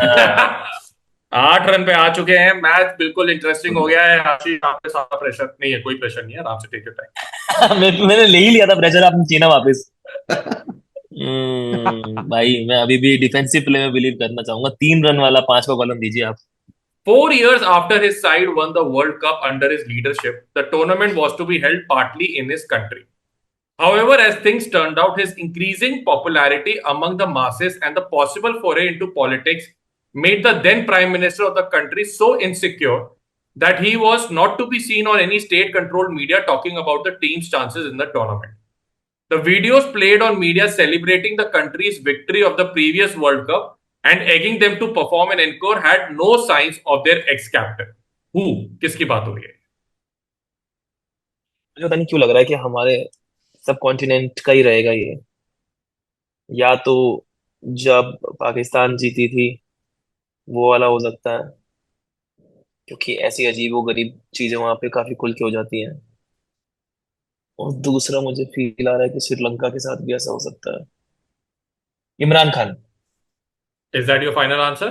8 रन पे आ चुके हैं. मैच बिल्कुल इंटरेस्टिंग हो गया है. आशीष, आप पे सारा प्रेशर नहीं है, कोई प्रेशर नहीं है, आराम से टेक योर टाइम. मैंने ले ही लिया था प्रेशर, आपने छीना वापस. भाई मैं अभी भी डिफेंसिव प्ले में बिलीव करना चाहूंगा. 3 रन वाला 5वां कॉलम दीजिए आप. 4 years after his side won the World Cup under his leadership, the tournament was to be held partly in his country. However, as things turned out, his increasing popularity among the masses and the possible foray into politics made the then Prime Minister of the country so insecure that he was not to be seen on any state-controlled media talking about the team's chances in the tournament. The videos played on media celebrating the country's victory of the previous World Cup and egging them to perform an encore had no signs of their ex-captain. Who? किसकी बात हो रही है? मुझे पता नहीं क्यों लग रहा है कि हमारे सब कॉन्टिनेंट का ही रहेगा ये. या तो जब पाकिस्तान जीती थी वो वाला हो सकता है, क्योंकि ऐसी अजीबोगरीब चीजें वहां पे काफी खुल के हो जाती हैं. और दूसरा मुझे फील आ रहा है कि श्रीलंका के साथ भी ऐसा हो सकता है. Imran Khan. Is that your final answer?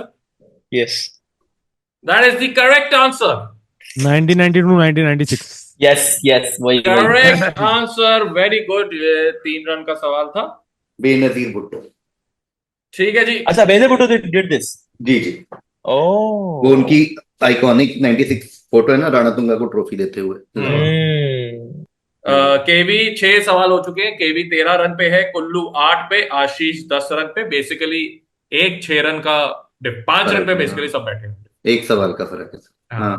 Yes. That is the correct answer. 1992 1996. Yes वही. Correct answer. Very good. ये 3 रन का सवाल था. बेनजीर भुट्टो. ठीक है जी. अच्छा, बेनजीर भुट्टो डिड दिस. जी जी, ओह, वो उनकी आइकॉनिक 96 फोटो है ना, राणा तुंगा को ट्रॉफी देते हुए. केवी 6 सवाल हो चुके हैं. केवी 13 रन पे है, कुल्लू 8 पे, आशीष 10 रन पे. बेसिकली एक 6 रन का 5 रन पे बेसिकली सब बैठे हैं. एक सवाल का फर्क है. हाँ. हाँ,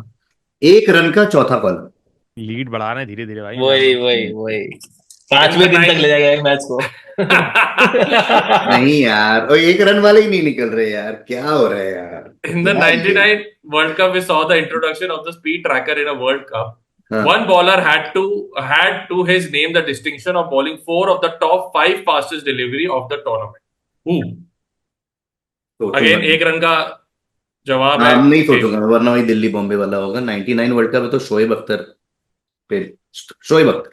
1 रन का चौथा कॉलम. लीड बढ़ा रहे हैं धीरे धीरे भाई. वही 5वें दिन तक ले जाएगा एक मैच को. नहीं यार, और 1 रन वाले ही नहीं निकल रहे यार, क्या हो रहा है यार. In the 99 World Cup, we saw the introduction of the speed tracker in a World Cup. हाँ. One bowler had to his name the distinction of bowling 4 of the top 5 fastest delivery of the tournament. Who? तो Again, 1 run का जवाब है. नाम नहीं सोचूंगा, वरना वही दिल्ली बॉम्बे वाला होगा. 99 वर्ल्ड कप है तो शोएब अख्तर पे. Shoaib Akhtar.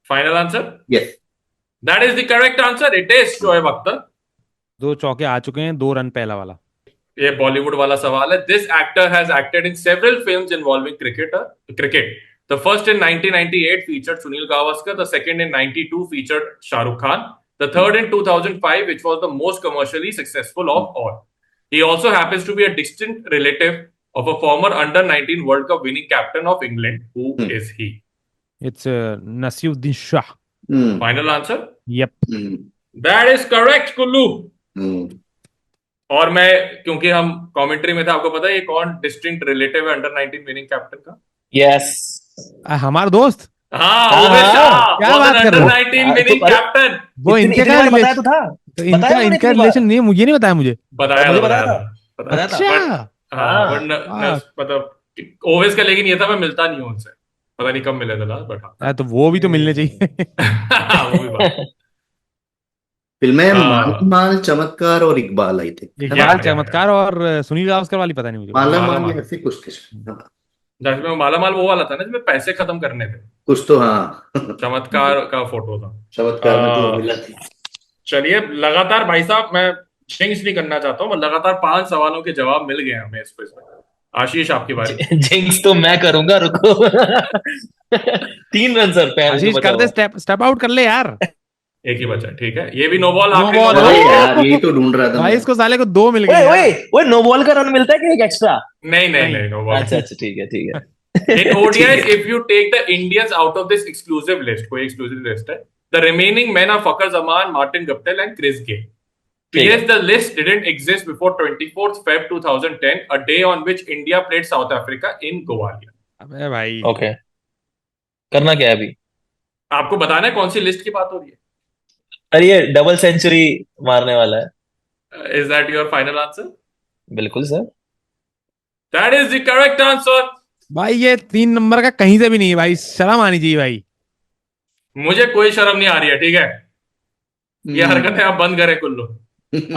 Final answer? Yes. That is the correct answer. It is Shoaib Akhtar. 2 चौके आ चुके हैं, 2 रन पहला वाला. ये बॉलीवुड वाला सवाल है. This actor has acted in several films involving cricket. The first in 1998 featured Sunil Gavaskar. The second in 92 featured Shah Rukh Khan. The third in 2005, which was the most commercially successful of all. He also happens to be a distant relative of a former under-19 World Cup winning captain of England. Who is he? It's Nasiruddin Shah. Final answer? Yep. That is correct, Kullu. और मैं, क्योंकि हम commentary में थे, आपको पता है ये कौन डिस्टिंक्ट रिलेटिव है अंडर 19 विनिंग कैप्टन का? यस. हमारा दोस्त. हाँ, ओवेश शाह. क्या बात कर रहे हो? Under 19 winning captain. वो इनके का बताया तो था. इनका रिलेशन नहीं, मुझे नहीं बताया. मुझे बताया था. अच्छा. हाँ, मतलब ओवेश का, लेकिन ये था मैं मिलता नहीं हूँ उनसे. पता नहीं कब मिले थे लास्ट, बट हाँ. तो वो भी तो मिलने चाहिए. वो भी बात. फिल्में मालामाल, चमत्कार और इकबाल आई थी. इकबाल, चमत्कार और सुनील गावस्कर वाली पता नहीं मुझे. मालामाल ऐसे कुछ थे. जिसमें मालामाल वो वाला था ना जिसमें पैसे खत्म करने थे कुछ तो. हाँ, चमत्कार का फोटो था. चमत्कार में तो मिला थी. चलिए, लगातार भाई साहब, मैं जिंक्स नहीं करना चाहता हूँ, लगातार 5 सवालों के जवाब मिल गए हमें इस क्विज में. आशीष, आपकी बारी. जिंक्स तो मैं करूंगा, रुको. 3 रन सर पे. आशीष कर दे, स्टेप आउट कर ले यार. एक ही बचा, ठीक है. ये भी नो बॉल. No ball. यार यही तो ढूंढ रहा था भाई, मैं. इसको साले को 2 मिल गए. ओए नो बॉल का रन मिलता है कि एक एक्स्ट्रा? नहीं, नो बॉल. अच्छा ठीक है. In ODIs, if you take the Indians out of this exclusive list, कोई exclusive list है, the remaining men are Fakhar Zaman, Martin Guptill, and Chris Gayle. ठीक है। PS, the list didn't exist before 24th Feb 2010, a day on which India played South Africa in Gwalior. अबे भाई okay, करना क्या है अभी? आपको बताना है कौन सी लिस्ट की बात हो रही अरे ये डबल सेंचुरी मारने वाला है। है? Is that your final answer? बिल्कुल sir. That is the correct answer. भाई ये 3 नंबर का कहीं से भी नहीं है भाई, शर्म आनी चाहिए भाई। मुझे कोई शर्म नहीं आ रही है, ठीक है? ये हरकतें आप बंद करें कुल्लू।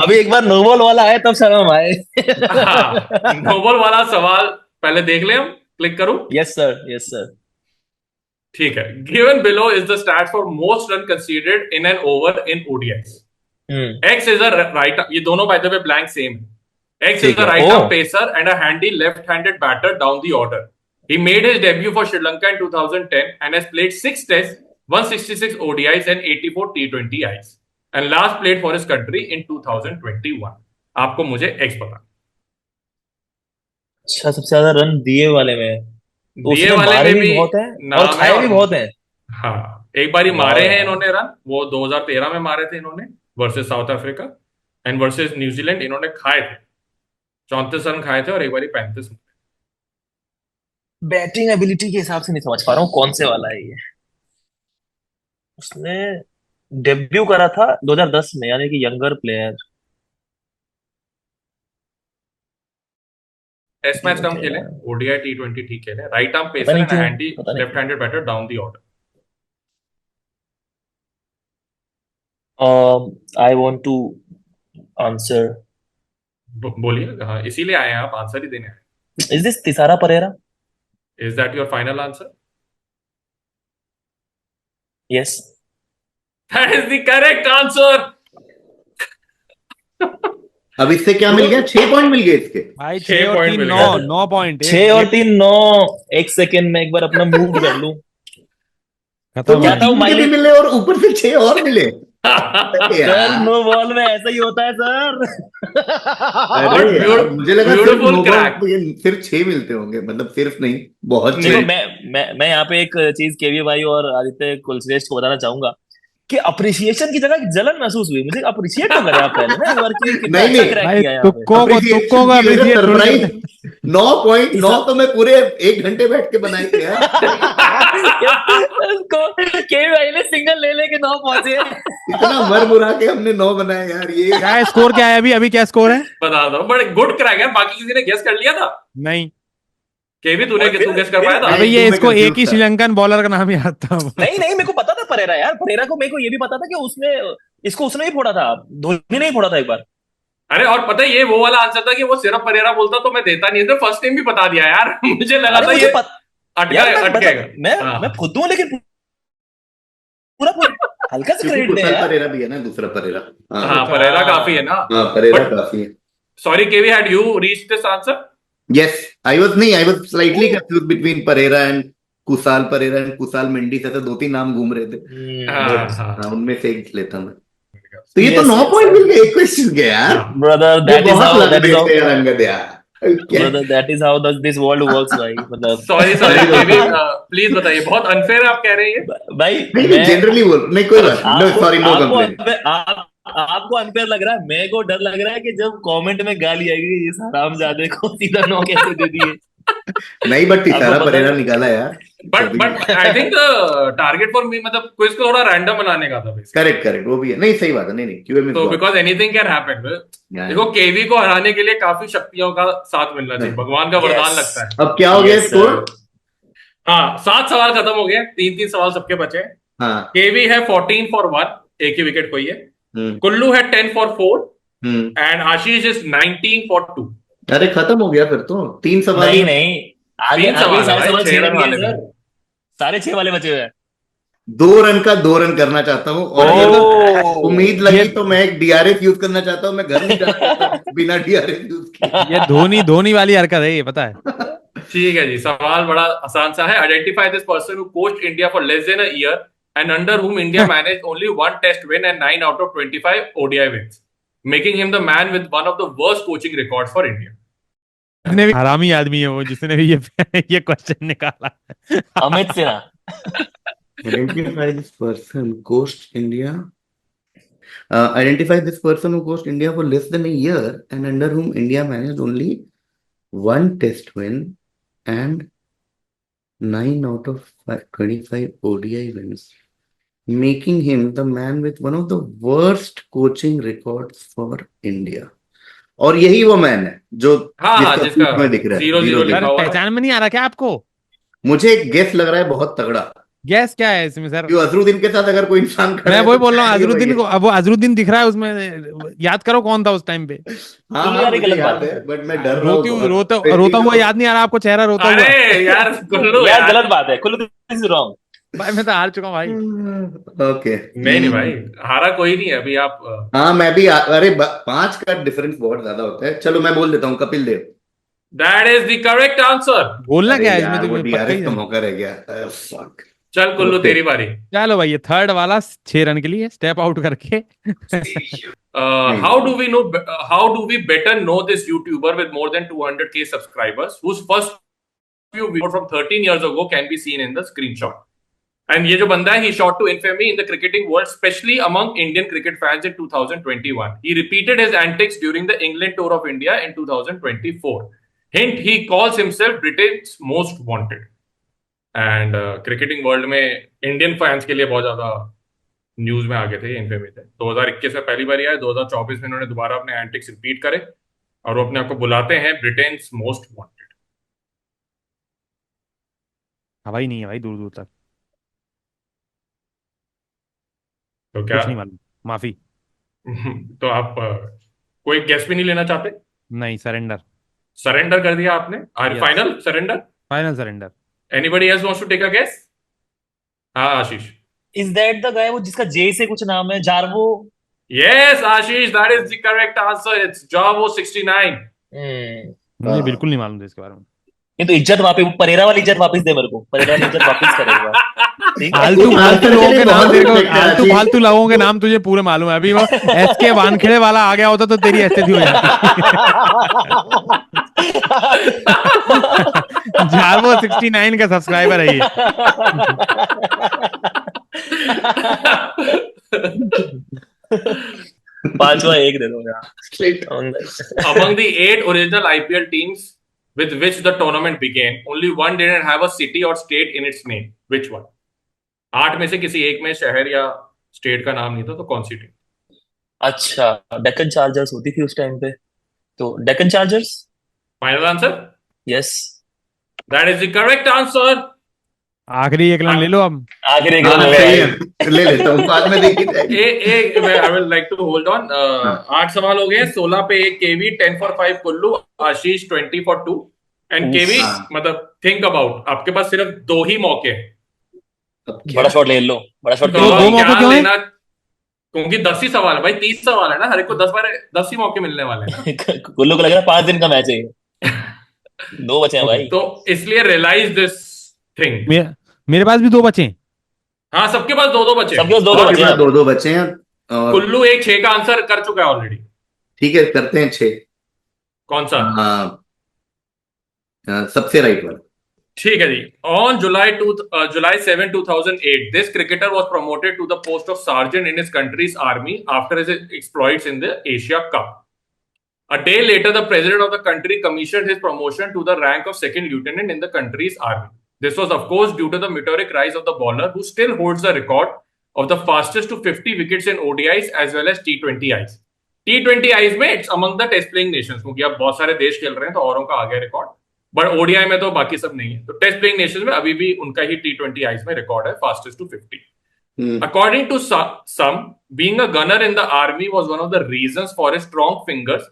अभी एक बार नो बॉल वाला आए तब शर्म आए। हाँ, नोबल वाला सवाल पहले देख ले, हम क्लिक करूं। Yes sir, yes sir. ठीक है। Given below is the stats for most run considered in an over in ODIs. X is a right, ये दोनों by the way blank same है। X is ठीक a है। right arm Oh. pacer and a handy left-handed batter down the order. He made his debut for Sri Lanka in 2010 and has played 6 tests, 166 ODIs and 84 T20Is. And last played for his country in 2021. आपको मुझे X पता। अच्छा, सबसे ज्यादा run दिए वाले में तो दिए उसने वाले मारे में भी भी बहुत है नाम और है खाए भी बहुत है। हाँ, एक बार ही मारे वाह हैं यार। इन्होंने रन, वो 2013 में मारे थे इन्होंने versus south Africa, and versus New Zealand इन्होंने खाए थे 34 रन खाए थे और एक बार 35। बैटिंग एबिलिटी के हिसाब से नहीं समझ पा रहा हूँ कौन से वाला है ये। उसने डेब्यू करा था 2010 में, यानी कि यंगर प्लेयर। टेस्ट मैच कम T20 खेले, है। ओडीआई टी20 ठीक खेले, राइट आर्म पता पेसर नहीं एंड क्यों, हैंडी पता नहीं left handed batter down the order. क्यों। I want to answer. बोलिए, हाँ इसीलिए आए हैं आप, आंसर ही देने आए। Is this Thisara Perera? Is that your final answer? Yes. That is the correct answer. अब इससे क्या मिल गया? 6 पॉइंट मिल गए इसके। भाई 6 6 और point 3 मिल 9 गया। 9 पॉइंट 6 और 3 9। एक सेकेंड में एक बार अपना मूड कर लूं। तो खत्म क्या है। था वो 3 के भी माइलेज? मिले और ऊपर से 6 और मिले। सर यार, नो बॉल में ऐसा ही होता है सर। अरे यार, मुझे लगा सिर्फ Beautiful नो crack. बॉल ये सिर्फ 6 मिलते होंगे, मतलब सिर्फ नहीं, बहुत देखो मिले। मैं यहाँ पे एक चीज केवी भाई और आदित्य कुलश्रेष्ठ को बताना चाहूंगा कि अप्रिसिएशन की जगह एक जलन महसूस हुई मुझे। अप्रिशिएट तो करें आप पहले ना एक बार कि कितना नहीं, अच्छा नहीं, क्रैक भाई किया यहाँ पे। तुक्कों को अप्रिशिएट थोड़ी सरप्राइज करते। 9 पॉइंट 9 तो मैं पूरे 1 घंटे बैठ के बनाए थे यार। उसको केवी भाई ने सिंगल ले लेके 9 पहुंचे। इतना मर मुरा के हमने 9 बनाए यार। ये क्या है स्कोर, क्या है अभी अभी क्या स्कोर है? बता दो, बट गुड क्रैक है। बाकी किसी ने गेस कर लिया था? नहीं केवी तू गेस कर पाया था? मैं अबे ये एकदम इसको confused एक ही था। श्रीलंकन बॉलर का नाम याद था। नहीं नहीं, मेरे को पता था परेरा यार। परेरा को मेरे को ये भी पता था कि उसने इसको उसने ही फोड़ा था, धोनी ने ही फोड़ा था एक बार। अरे और पता है ये वो वाला आंसर था कि वो सिर्फ परेरा बोलता तो मैं देता नहीं था। फर्स्ट टाइम भी बता दिया यार। मुझे लगा अरे था मुझे ये पता यार, अटकेगा। हाँ। मैं खुद हूं लेकिन पूरा हल्का से क्योंकि क्रेडिट दे कुशल यार। परेरा भी है ना, दूसरा परेरा। हाँ, परेरा काफी है ना। हाँ, परेरा But- काफी है। Sorry KV, had you reached this answer? Yes, I was slightly confused between Pereira and Kushal Perera and Kushal Mendis, ऐसे 2-3 नाम घूम रहे थे। हाँ, उनमें से एक लेता मैं। तो ये तो Yes, 9 yes, पॉइंट yes. मिल गए एक क्वेश्चन के यार। ब्रदर ये दैट इज बहुत हाउ लग दैट इज हाउ देखते हैं अंगद यार। क्या? Brother that is how this world works भाई। मतलब सॉरी केवी, प्लीज बताइए, बहुत अनफेयर आप कह रहे हैं ये। भाई नहीं, मैं जनरली बोल, नहीं कोई बात नहीं, आपको सॉरी, नो आपको कंप्लेन। unfair- आपको अनफेयर लग रहा है, मेरे को डर लग रहा है कि जब कमेंट में गाली आएगी इस हरामजादे को सीधा 9 कैसे दे दिए। नहीं, बट तिसारा आपको पता परेरा है- निकाला यार। But I think target for me, मतलब क्विज को थोड़ा रैंडम बनाने का था बेसिकली। करेक्ट, वो भी है। नहीं, सही बात है। नहीं, क्यूए में तो बिकॉज एनीथिंग कैन हैपन। देखो केवी को हराने के लिए काफी शक्तियों का साथ मिलना चाहिए, भगवान का वरदान Yes. लगता है। अब क्या हो गया Yes, स्कोर? हाँ, 7 सवाल खत्म हो गए, 3-3 सवाल सबके बचे हैं। हाँ। केवी है 14 for 1, एक ही विकेट खोई है। हम्म, कुल्लू है 10 for 4 hmm. And Ashish is 19 for 2। अरे खत्म हो गया फिर तो। 3 सवाल नहीं नहीं, आगे 3 सवाल सारे है सवाल भाई, 6 6 रन रन वाले के सर। में। सारे 6 वाले बचे हुए हैं। 2 रन का 2 रन करना चाहता हूँ और अगर उम्मीद लगी ये- तो मैं एक डीआरएस यूज करना चाहता हूँ। मैं घर नहीं जा सकता बिना डीआरएस यूज किए। ये धोनी वाली हरकत है, ये पता है। ठीक है जी, सवाल बड़ा आसान सा है। Identify this person who coached India for less than a year and under whom India managed only 1 test win and 9 out of 25 ODI wins, making him the man with one of the worst coaching records for India. जिसने भी हरामी आदमी है वो, जिसने भी ये question निकाला। Amit Sinha. Identify this person, coached India. Identify this person who coached India for less than a year and under whom India managed only one test win and 9 out of 25 ODI wins, making him the man with one of the worst coaching records for India. और यही वो man है जो हाँ हाँ, जिसका जिसका tweet में दिख रहा है 0-0 0-0। लिखा सर हुआ है। पहचान में नहीं आ रहा क्या आपको? मुझे एक गेस लग रहा है बहुत तगड़ा, गैस क्या है इसमें सर? क्यों अजरुद्दीन के साथ अगर कोई इंसान खड़ा मैं है वही तो बोल रहा हूँ, शायद ये अजरुद्दीन वही को, है। अब वो अजरुद्दीन दिख रहा है उसमें, याद करो कौन था उस टाइम पे। हाँ कुल्लू हाँ यार, ये मुझे गलत याद बात है, है। बट मैं डर रहा हूँ बहुत। रोता पेंटिंग हुआ तो- याद नहीं आ रहा आपको? चेहरा रोता हुआ। अरे यार कुल्लू यार यार, गलत बात है, कुल्लू इज रॉन्ग। भाई मैं तो हार चुका हूँ भाई। ओके नहीं भाई, हारा कोई नहीं है अभी आप। हाँ मैं भी अरे 5 का डिफरेंस बहुत ज्यादा होता है। चलो मैं बोल देता हूँ Kapil Dev. That is the correct answer. बोलना अरे क्या है इसमें? यार वो तुम्हें पक्का ही डीआरएस का है। मौका रह गया। fuck. चल कुल्लू ओके। तेरी बारी। चलो भाई, ये थर्ड वाला 6 रन के लिए स्टेप आउट करके। How do we know? How do we better know this YouTuber with more than 200K subscribers, whose first few videos from 13 years ago can be seen in the screenshot? And ये जो बंदा है, he shot to infamy in the cricketing world, especially among Indian cricket fans in 2021. He repeated his antics during the England tour of India in 2024. Hint: he calls himself Britain's most wanted. And cricketing world में Indian fans के लिए बहुत ज्यादा news में आगे थे, infamy थे। 2021 में पहली बार आए, 2024 में इन्होंने दोबारा अपने एंटिक्स रिपीट करे और वो अपने आप को बुलाते हैं ब्रिटेन्स मोस्ट वांटेड। हवा ही नहीं है भाई दूर दूर तक, तो क्या कुछ नहीं मालूम, माफी। तो आप कोई गेस भी नहीं लेना चाहते? नहीं, सरेंडर। सरेंडर कर दिया आपने? आर Yes. Final surrender? Final surrender. Anybody else wants to take a guess? हाँ Ashish. Is that the guy वो जिसका जे से कुछ नाम है, Jarvo? Yes Ashish, that is the correct answer. It's Jarvo 69। मुझे बिल्कुल नहीं मालूम था इसके बारे में। ये तो इज्जत वापस, परेरा वाली इज्जत वापस दे मेरे को, परेरा वाली इज्जत वापस करेगा। ठीक है। फालतू फालतू लोगों के नाम तेरे को, बहुत फालतू अच्छे फालतू लोगों के नाम तुझे पूरे मालूम है। अभी वो एसके वानखेड़े वाला आ गया होता तो तेरी स्थिति हो जाती। जार्वो 69 का सब्सक्राइबर है ये। पांचवा एक दे दो यार। Straight. Among the 8 original IPL teams with which the tournament began, only one didn't have a city or state in its name. Which one? 8 में से किसी एक में शहर या स्टेट का नाम नहीं था, तो कौन सी टीम? अच्छा, डेक्कन चार्जर्स होती थी उस टाइम पे, तो Deccan chargers. Final answer? Yes. That is the correct answer. आखिरी एक रन ले लो अब। आखिरी एक हाँ, रन सही है। है। ले लेता हूँ, बाद में देखी जाएगी। I will like to hold on. 8 सवाल हो गए। 16 पे 1 KV, 10 for 5 Kullu, Ashish 20 for 2 and KV. हाँ। मतलब थिंक अबाउट, आपके पास सिर्फ 2 ही मौके हैं। अब क्या? बड़ा शॉट ले लो, बड़ा शॉट तो दो ले लो। मौके क्या क्यों हैं? लेना? क्योंकि 10 ही सवाल है भाई, 30 सवाल है ना, हर एक को 10 ही मौके मिलने वाले हैं ना। कुल्लू को लग रहा है 5 दिन का मैच है ये। 2 बचे हैं भाई। तो इसलिए रियलाइज दिस थिंग। मेरे पास भी 2 बचे हैं। हाँ, सबके पास 2-2 बचे। सबके पास 2-2 बचे हैं। 2-2 बचे हैं और कुल्लू एक 6 का आंसर कर चुका है ऑलरेडी। ठीक है, करते हैं 6। कौन सा? सबसे राइट वाला। ठीक है जी। On July 7, 2008, this cricketer was promoted to the post of sergeant in his country's army after his exploits in the Asia Cup. A day later, the president of the country commissioned his promotion to the rank of second lieutenant in the country's army. This was, of course, due to the meteoric rise of the bowler, who still holds the record of the fastest to 50 wickets in ODIs as well as T20Is. T20Is में it's among the test playing nations, क्योंकि अब बहुत सारे देश खेल रहे हैं तो औरों का आ गया रिकॉर्ड, बट ओडीआई में तो बाकी सब नहीं है। तो टेस्ट प्लेइंग नेशंस में अभी भी उनका ही T20Is में रिकॉर्ड है, fastest to 50. According to some, being a gunner in the army was one of the reasons for his strong fingers,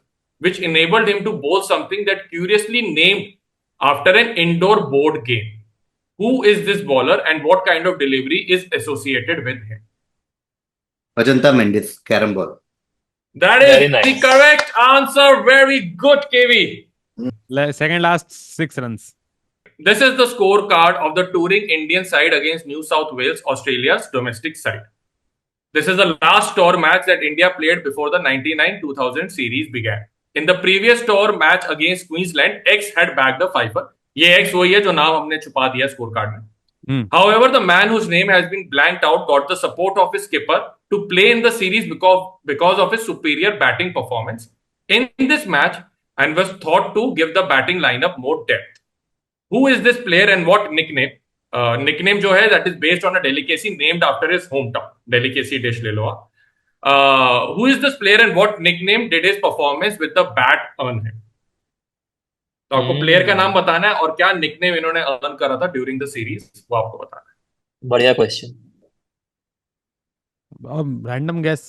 which enabled him to bowl something that curiously named after an indoor board game. Who is this bowler and what kind of delivery is associated with him? Ajanta Mendis, carrom ball. That is Very nice. the correct answer. Very good, KV. Second last 6 runs. This is the scorecard of the touring Indian side against New South Wales, Australia's domestic side. This is the last tour match that India played before the 99-2000 series began. In the previous tour match against Queensland, X had bagged the fifer. ये X वही है जो नाम हमने छुपा दिया score card में. However, the man whose name has been blanked out got the support of his skipper to play in the series because of his superior batting performance in this match and was thought to give the batting lineup more depth. Who is this player and what nickname? Nickname जो है that is based on a delicacy named after his hometown. Delicacy dish ले लो आप. Who is this player and what nickname did his performance with the bat earn him? तो आपको player का नाम बताना है और क्या निकनेम इन्होंने अर्न करा था ड्यूरिंग द सीरीज वो आपको बताना है. बढ़िया question. Random guess.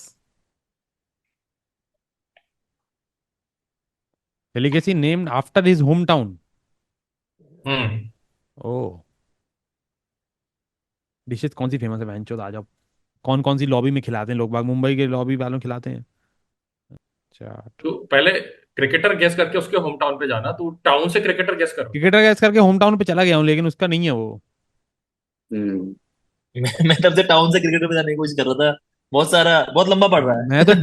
Delicacy named after his home town. Oh. Dishes कौन सी फेमस है बेंचो? आ जाओ. कौन कौन सी लॉबी में खिलाते हैं लोग बाग? मुंबई के लॉबी वालों खिलाते हैं. अच्छा, तो पहले क्रिकेटर गेस करके उसके होम टाउन पे जाना. तू टाउन से क्रिकेटर गेस करो. क्रिकेटर गेस करके होम टाउन पे चला गया हूँ लेकिन उसका नहीं है वो. मैं तब से टाउन से क्रिकेटर पे जाने की कोशिश कर रहा था. बहुत लंबा पड़ रहा है. मैं तो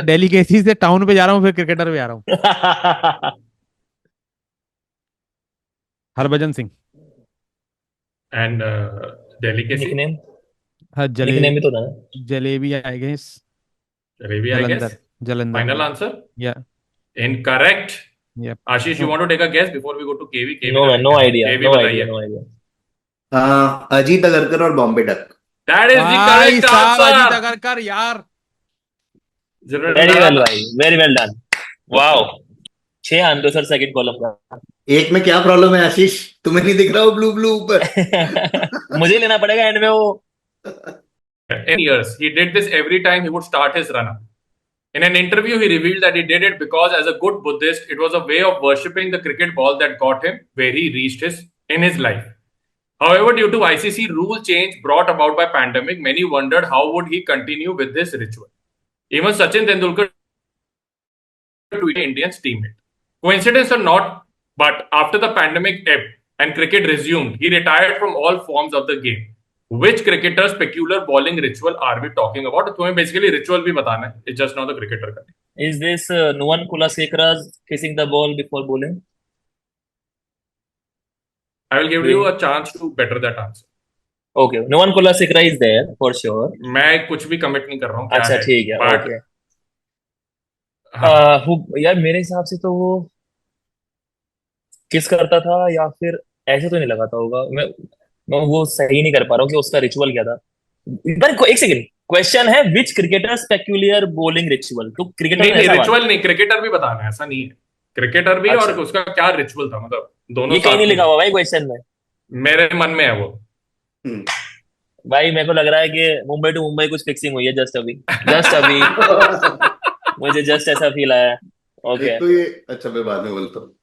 डेलीगेसी से टाउन पे जा रहा हूँ फिर क्रिकेटर पे जा रहा हूँ. Harbhajan Singh. And delicacy nickname. हाँ, निकनेम ही तो था. Jalebi I guess. Jalebi I guess. Jalandhar. Final answer. Yeah incorrect. Yep. Ashish, you want to take a guess before we go to KV? No idea. KV बताइए. अजीत अगरकर और Bombay duck. That is the correct Ajit answer. Agarkar यार. Very well भाई. Very well done. Wow. 6 answer sir second column का. एक में क्या problem है आशीष? तुम्हें नहीं दिख रहा हो ब्लू ऊपर? मुझे लेना पड़ेगा एंड में वो. In years, he did this every time he would start his run-up. In an interview, he revealed that he did it because, as a good Buddhist, it was a way of worshipping the cricket ball that got him where he reached in his life. However, due to ICC rule change brought about by pandemic, many wondered how would he continue with this ritual. Even Sachin Tendulkar tweeted Indians teammate. Coincidence or not, but after the pandemic ebbed and cricket resumed, he retired from all forms of the game. Which cricketer's peculiar bowling ritual are we talking about? तुम्हें basically ritual भी बताना है. It's just not the cricketer का. Is this Nuwan Kulasekara kissing the ball before bowling? I will give you a chance to better that answer. Okay, Nuwan Kulasekara is there for sure. मैं कुछ भी commit नहीं कर रहा हूँ. क्या अच्छा है, ठीक है. but- Okay. हाँ. यार मेरे हिसाब से तो वो किस करता था या फिर ऐसे तो नहीं लगाता होगा. मैं वो सही नहीं कर पा रहा हूँ कि उसका रिचुअल क्या था. पर एक सेकंड. क्वेश्चन है विच क्रिकेटर्स पेक्यूलियर बॉलिंग रिचुअल. तो क्रिकेटर नहीं रिचुअल नहीं, क्रिकेटर भी बताना है. ऐसा नहीं है. क्रिकेटर भी और उसका क्या रिचुअल था, मतलब दोनों. ये कहीं नहीं लिखा हुआ भाई क्वेश्चन में. मेरे मन में है वो. भाई मेरे को लग रहा है कि मुंबई टू मुंबई कुछ फिक्सिंग हुई है जस्ट अभी. मुझे जस्ट ऐसा फील आया. ओके. तो ये अच्छा मैं बाद में बोलता हूँ.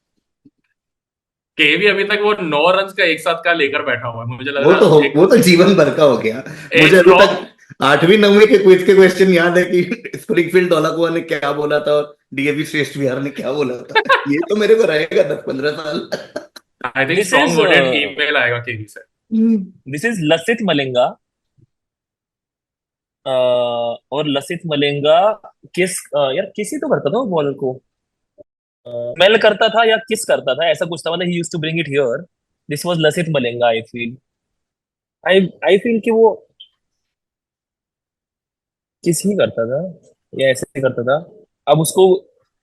केवी अभी तक वो 9 रन का एक साथ का लेकर बैठा हुआ है. मुझे लग रहा है वो तो जीवन भर का हो गया. मुझे अभी तक 8वीं 9वीं के क्विज के क्वेश्चन याद है कि स्प्रिंगफील्ड धौलाकुआं ने क्या बोला था और डीएवी श्रेष्ठ विहार ने क्या बोला था. ये तो मेरे को रहेगा 10-15 साल. I think strong worded email आएगा केवी से. This is Lasith Malinga. और लसित मलिंगा यार किसी तो करता था बॉलर को. स्मेल करता था या किस करता था ऐसा कुछ था. मतलब ही used to bring it here. This was Lasith Malinga. I feel कि वो किस ही करता था या ऐसे करता था. अब उसको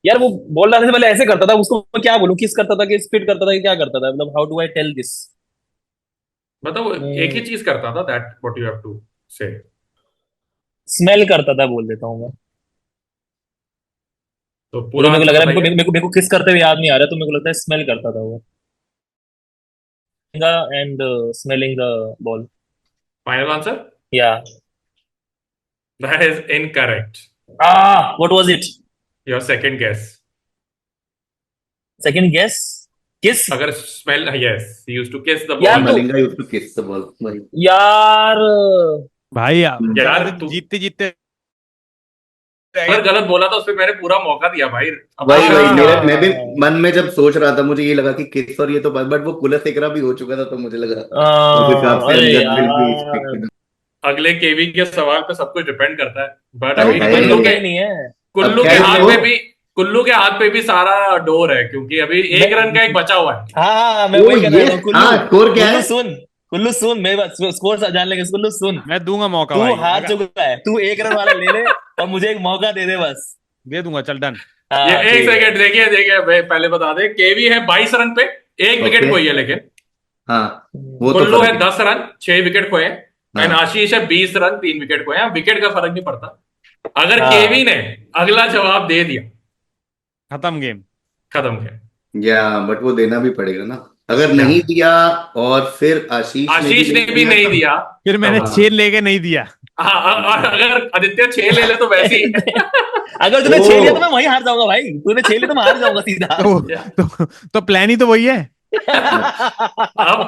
यार वो बॉल डालने से पहले ऐसे करता था. उसको मैं क्या बोलूं, किस करता था कि स्पिट करता था कि क्या करता था. मतलब how do I tell this. मतलब एक ही चीज करता था. That what you have to say. Smell करता था बोल देता हूँ मैं. तो पूरा मेरे को लग रहा है मेरे को किस करते हुए याद नहीं आ रहा. तो मेरे को लगता है स्मेल करता था वो. And smelling the ball. Final answer. Yeah that is incorrect. What was it? Your second guess. Second guess kiss. अगर smell, yes he used to kiss the यार ball. Malinga used to kiss the ball. यार भाई यार तू जीतते अगर गलत बोला तो उस पे मैंने पूरा मौका दिया भाई. भाई मैं भी मन में जब सोच रहा था मुझे ये लगा कि किस और ये तो बट वो कुलसेकरा भी हो चुका था तो मुझे लगा अगले केवी के सवाल पे सब कुछ डिपेंड करता है. बट अभी अभी डिपेंड नहीं है. कुल्लू के हाथ में भी कुल्लू के हाथ पे भी सारा डोर है, क्योंकि अभी एक रन का एक बचा हुआ है। हाँ मैं ओ वही कह ये रहा हूँ। कुल्लू हाँ स्कोर क्या है? कुल्लू सुन मेरे बात, स्कोर जान लेंगे। कुल्लू सुन, मैं दूंगा मौका तू भाई, हार चुका है, तू एक रन वाला ले ले और मुझे एक मौका दे दे बस। दे दूंगा, चल डन। ये हाँ एक ठीक है। सेकंड देखिए देखिए, मैं पहले बता दे, केवी है 22 रन पे, एक विकेट ओके। खोई है, लेकिन हाँ वो तो कुल्लू है फर्क है। 10 रन 6 विकेट खोए हैं, एंड हाँ आशीष है 20 रन 3 विकेट खोए हैं। विकेट का फर्क नहीं पड़ता। अगर हाँ केवी ने अगला जवाब दे दिया, खत्म गेम। खत्म है। या बट वो देना भी पड़ेगा ना, अगर क्या? नहीं दिया और फिर आशीष आशीष ने नहीं भी नहीं तब- दिया। फिर मैंने हाँ। 6 लेके नहीं दिया। हाँ, अगर आदित्य 6 ले ले तो वैसे ही अगर तूने ओ। 6 लिया तो मैं वहीं हार जाऊंगा भाई। तूने 6 लिया तो मैं हार जाऊंगा सीधा। तो प्लान ही तो वही है। अब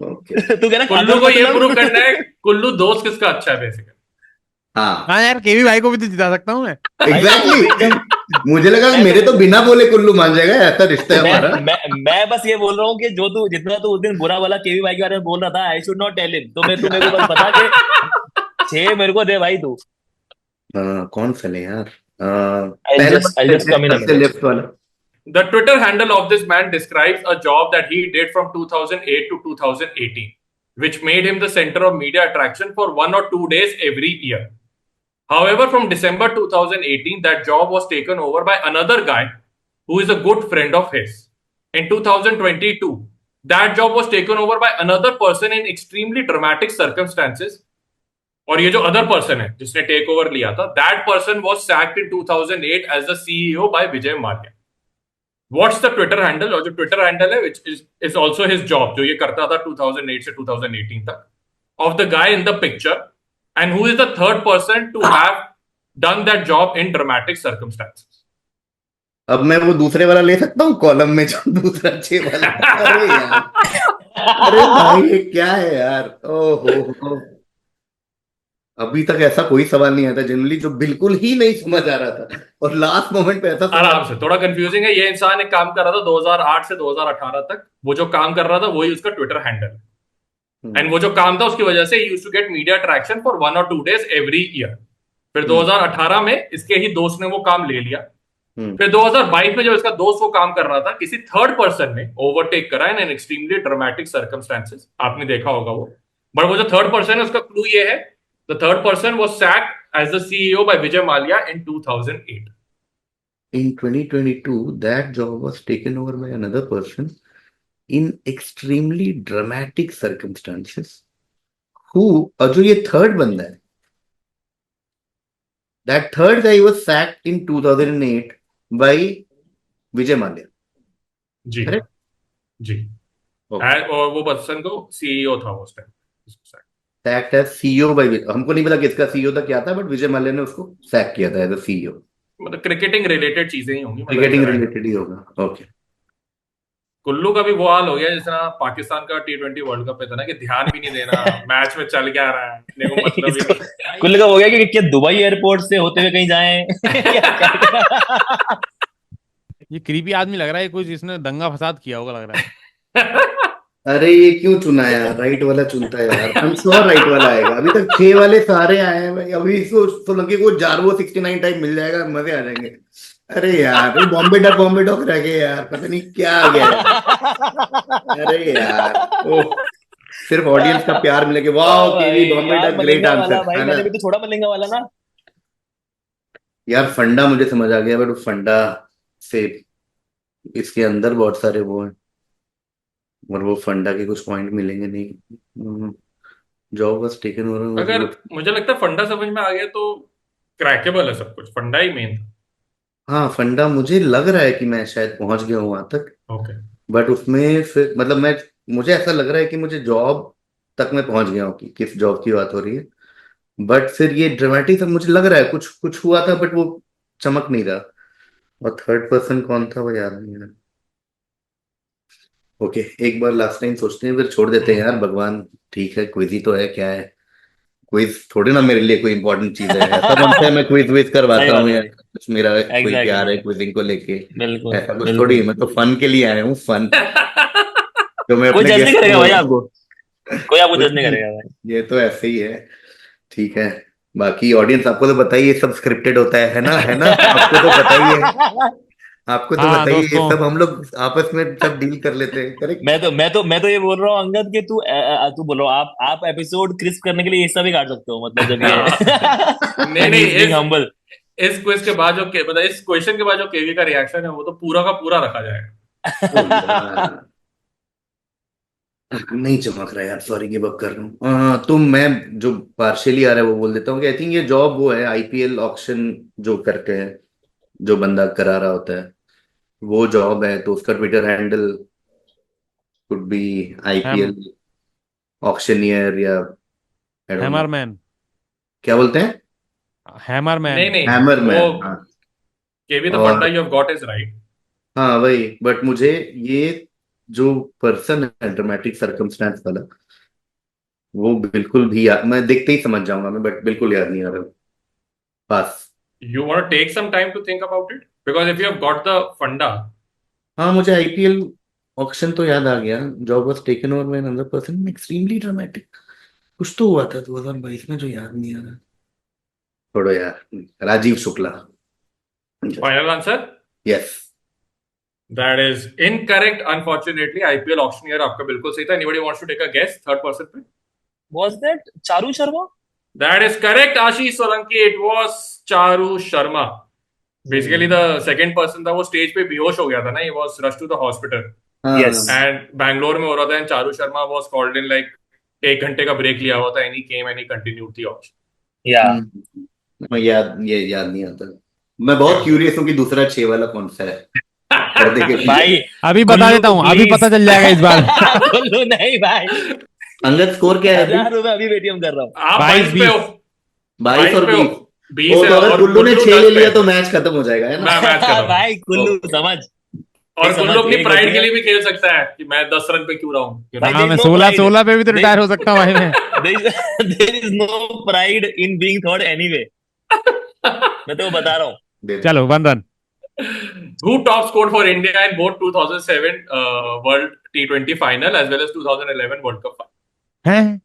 ओके। तू कह रहा कुल्लू को ये प्रूव करना है कुल्लू दोस्त किसका अच्छा है, बेसिकली। हाँ हाँ यार, केवी भाई को भी तो जिता सकता हूँ मैं। एग्जैक्टली मुझे लगा कि मेरे तो बिना बोले कुल्लू मान जाएगा, ऐसा रिश्ता है हमारा। मैं बस ये बोल रहा हूँ कि जो तू जितना तू उस दिन बुरा वाला केवी भाई के बारे में बोल रहा था, I should not tell him. तू मेरे को बस बता के 6 मेरे को दे भाई तू। कौन सा ले यार? I'll just come in a minute. Left वाला। The Twitter handle of this man describes a job that he did from 2008 to 2018, which made him the center of media attraction for 1 or 2 days every year. However, from December 2018, that job was taken over by another guy who is a good friend of his. In 2022, that job was taken over by another person in extremely dramatic circumstances. और ये जो other person है जिसने take over लिया था, that person was sacked in 2008 as the CEO by Vijay Mallya. What's the Twitter handle? और जो Twitter handle है which is also his job, जो ये करता था 2008 से 2018 तक, of the guy in the picture, and who is the third person to have done that job in dramatic circumstances. अब मैं वो दूसरे वाला ले सकता हूँ कॉलम में, जो दूसरा 6 वाला। अरे यार, अरे भाई ये क्या है यार? ओहो, अभी तक ऐसा कोई सवाल नहीं आया था जनरली जो बिल्कुल ही नहीं समझ आ रहा था, और लास्ट मोमेंट पे ऐसा आराम से, थोड़ा कंफ्यूजिंग है। ये इंसान एक काम कर रहा था 2008 से 2018 तक, वो जो काम कर रहा था वही उसका ट्विटर हैंडल, एंड वो जो काम था उसकी वजह से used to get media attraction for 1 or 2 days every year. फिर 2018 में इसके ही दोस्त ने वो काम ले लिया। फिर 2022 में जब इसका दोस्त वो काम कर रहा था, किसी थर्ड पर्सन ने ओवरटेक करा in an extremely dramatic circumstances. आपने देखा होगा वो, बट वो जो थर्ड पर्सन है उसका क्लू ये है, the third person was sacked as the CEO by Vijay Mallya in 2008। In 2022, that job was taken over by another person in extremely dramatic circumstances. Who, और जो ये थर्ड बंदा है, that third guy was sacked in 2008 by Vijay Mallya. Ji Correct? Ji. Okay. और वो person को CEO था उस time. Sacked as CEO by हमको नहीं पता किसका सीईओ था क्या था, बट विजय माल्या ने उसको सैक किया था एज अ सीईओ। मतलब क्रिकेटिंग रिलेटेड चीजें ही होंगी, क्रिकेटिंग रिलेटेड ही होगा। ओके। कुल्लू का भी वो हाल हो गया जिस तरह पाकिस्तान का T20 वर्ल्ड कप पे था ना, कि ध्यान भी नहीं देना, मैच में चल क्या रहा है, मेरे को मतलब ही नहीं। कुल का हो गया कि क्या दुबई एयरपोर्ट से होते हुए कहीं जाएं। ये क्रीपी आदमी लग रहा है, कुछ इसने दंगा फसाद किया होगा लग रहा है। अरे ये क्यों चुना यार? राइट वाला चुनता है यार। I'm sure राइट वाला आएगा। अभी तक 6 वाले सारे आए हैं भाई। अभी इसको सोलंकी को जारवो 69 टाइप मिल जाएगा, मजे आ जाएंगे। अरे यार बॉम्बे डॉक रह गए यार, पता नहीं क्या आ गया है। अरे यार ओह, सिर्फ ऑडियंस का प्यार मिलेगा। वाह केवी, बॉम्बे डॉक, ग्रेट आंसर। भाई मैंने भी तो छोड़ा मलिंगा वाला ना यार फंडा मुझे समझ आ गया, बट फंडा से इसके अंदर बहुत सारे वो हैं, और वो फंडा के कुछ पॉइंट मिलेंगे नहीं। Job was taken over. अगर मुझे लगता है फंडा समझ में आ गया तो क्रैकेबल है सब कुछ, फंडा ही मेन था। हाँ फंडा मुझे लग रहा है कि मैं शायद पहुंच गया हूँ वहां तक, ओके। बट उसमें फिर मतलब मुझे ऐसा लग रहा है कि मुझे जॉब तक मैं पहुंच गया हूँ कि किस जॉब की बात हो रही है, बट फिर ये ड्रामेटिक मुझे लग रहा है कुछ कुछ हुआ था, बट वो चमक नहीं रहा। और थर्ड पर्सन कौन था वो याद नहीं है। ओके, एक बार लास्ट टाइम सोचते हैं, फिर छोड़ देते हैं यार। भगवान ठीक है, क्विज ही तो है, क्या है क्विज थोड़ी ना मेरे लिए कोई इंपॉर्टेंट चीज है। ऐसा बनता है मैं क्विज विज करवाता हूँ या कुछ, मेरा कोई प्यार है क्विजिंग को लेके, ऐसा कुछ थोड़ी। मैं तो फन के लिए आया हूँ, फन। तो मैं कोई जज नहीं करेगा भाई आपको, कोई आपको जज नहीं करेगा भाई। ये तो ऐसे ही है, ठीक है। बाकी ऑडियंस आपको तो बताइए, सब स्क्रिप्टेड होता है ना, है ना? आपको तो पता ही है। आपको तो हाँ, बताइए, ये दोस्तों। सब हम लोग आपस में सब डील कर लेते हैं, करेक्ट। मैं तो ये बोल रहा हूँ अंगद कि तू बोलो, आप एपिसोड क्रिस्प करने के लिए ये सब ही काट सकते हो, मतलब जब ये नहीं when नहीं, he is being humble. इस क्विज के बाद जो मतलब इस क्वेश्चन के बाद जो केवी का रिएक्शन है वो तो पूरा का पूरा रखा जाएगा। ओ यार, नहीं चमक रहा यार, सॉरी, गिव अप कर रहा हूँ। तो मैं जो पार्शियली आ रहा है वो बोल देता हूँ कि आई थिंक ये जॉब वो है, आईपीएल ऑक्शन जो करते हैं, जो बंदा करा रहा होता है, वो जॉब है। तो उसका Twitter handle could be ham IPL auctioneer, या आई डोंट नो हैमरमैन क्या बोलते हैं, नहीं हैमरमैन नहीं, वो हैमरमैन। हाँ, केवी द फंडा और you have got is right. हाँ वही, बट मुझे ये जो पर्सन है ड्रामेटिक सर्कमस्टेंस वाला, वो बिल्कुल भी याद, मैं देखते ही समझ जाऊंगा मैं, बट बिल्कुल याद नहीं आ रहा। पास। You want to take some time to think about it? Because if you have got the funda, हाँ, मुझे आईपीएल ऑक्शन तो याद आ गया। Job was taken over by another person, extremely dramatic. कुछ तो हुआ था 2022 में जो याद नहीं आ रहा। छोड़ो यार, Rajiv Shukla. final answer? Yes. That is incorrect, unfortunately. IPL auctioneer आपका बिल्कुल सही था. Anybody wants to take a guess? Third person पे? Was that Charu Sharma? That is correct, Ashish Solanki. It was Charu Sharma. Basically, the second person था वो stage पे बेहोश हो गया था ना. He was rushed to the hospital. Yes. हाँ, And बैंगलोर में हो रहा था. And Charu Sharma was called in like 1 घंटे का ब्रेक लिया हुआ था. And he came and he continued the auction. Yeah. मैं ये याद नहीं आता। मैं बहुत क्यूरियस हूँ कि दूसरा 6 वाला कौन सा है, पर्दे के पीछे। भाई अभी बता कुल्लू, देता हूँ, अभी please. पता चल जाएगा इस बार। कुल्लू नहीं भाई, अंगद स्कोर क्या है अभी? 1000 रुपए अभी पेटीएम कर रहा हूँ। आप 22 पे हो. 22 और 20। 20 ओ, है तो अगर और कुल्लू ने 6 10 ले पे लिया है. तो मैच खत्म हो जाएगा, है ना? मैच खत्म. भाई कुल्लू समझ, और समझ, कुल्लू अपनी एक प्राइड होती के है- लिए भी खेल सकता है कि मैं 10 रन पे क्यों रहा हूँ. भाई, हाँ, मैं there's no 16 pride. 16 पे भी तो रिटायर हो सकता हूँ भाई मैं। there is no pride in being third anyway. मैं तो बता रहा हूँ। चलो 1 run. Who top scored for India in both 2007 World T20 final as well as 2011 World Cup final? हैं?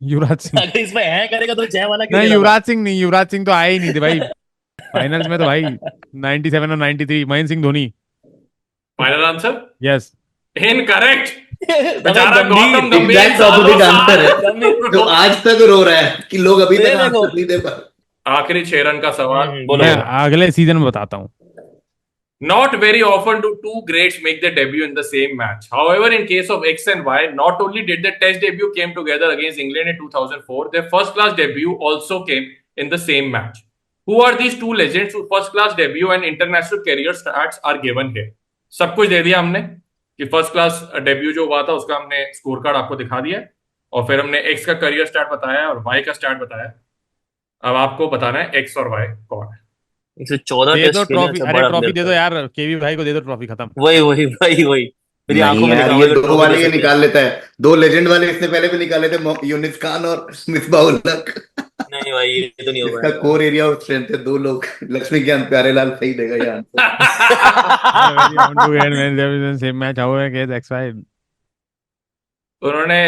युवराज सिंह। अगर इसमें है करेगा तो जय वाला क्यों नहीं, खेला था? युवराज सिंह तो आए ही नहीं थे भाई फाइनल्स में तो भाई। 97 और 93 Mahendra Singh Dhoni. Final answer? Yes. Incorrect. समय बेचारा गंभीर, गौतम गंभीर एग्जैक्ट ऑपोजिट आंसर है, गंभीर। जो आज तक रो रहा है कि लोग अभी तक देखो। आंसर नहीं दे पा रहे। आखिरी 6 रन का सवाल. बोलो मैं बोलो। अगले सीजन में बताता हूँ। Not very often do two greats make their debut in the same match. However, in case of X and Y, not only did their test debut came together against England in 2004, their first class debut also came in the same match. Who are these two legends whose first class debut and international career stats are given here? सब कुछ दे दिया हमने कि first class debut जो हुआ था उसका हमने स्कोर कार्ड आपको दिखा दिया और फिर हमने एक्स का करियर स्टार्ट बताया और वाई का स्टार्ट बताया. अब आपको बताना है एक्स और वाई कौन है. 114 दे टेस्ट दो खेले, ट्रॉफी। अच्छा, अरे बड़ा ट्रॉफी player दे दो था। यार, केवी भाई को दे दो ट्रॉफी, खत्म। वही मेरी आंखों नहीं में यार, दिखा ये हुआ दो trophy वाले दे ये सकते हैं। निकाल लेता है। 2 लेजेंड वाले इसने पहले भी निकाले थे, यूनिस खान और मिसबाह उल हक। नहीं भाई, ये तो नहीं इसका होगा। कोर एरिया ऑफ स्ट्रेंथ है 2 लोग। लक्ष्मीकांत प्यारेलाल सही देगा ये answer. Very on to end when there is the same match. However, against XY. उन्होंने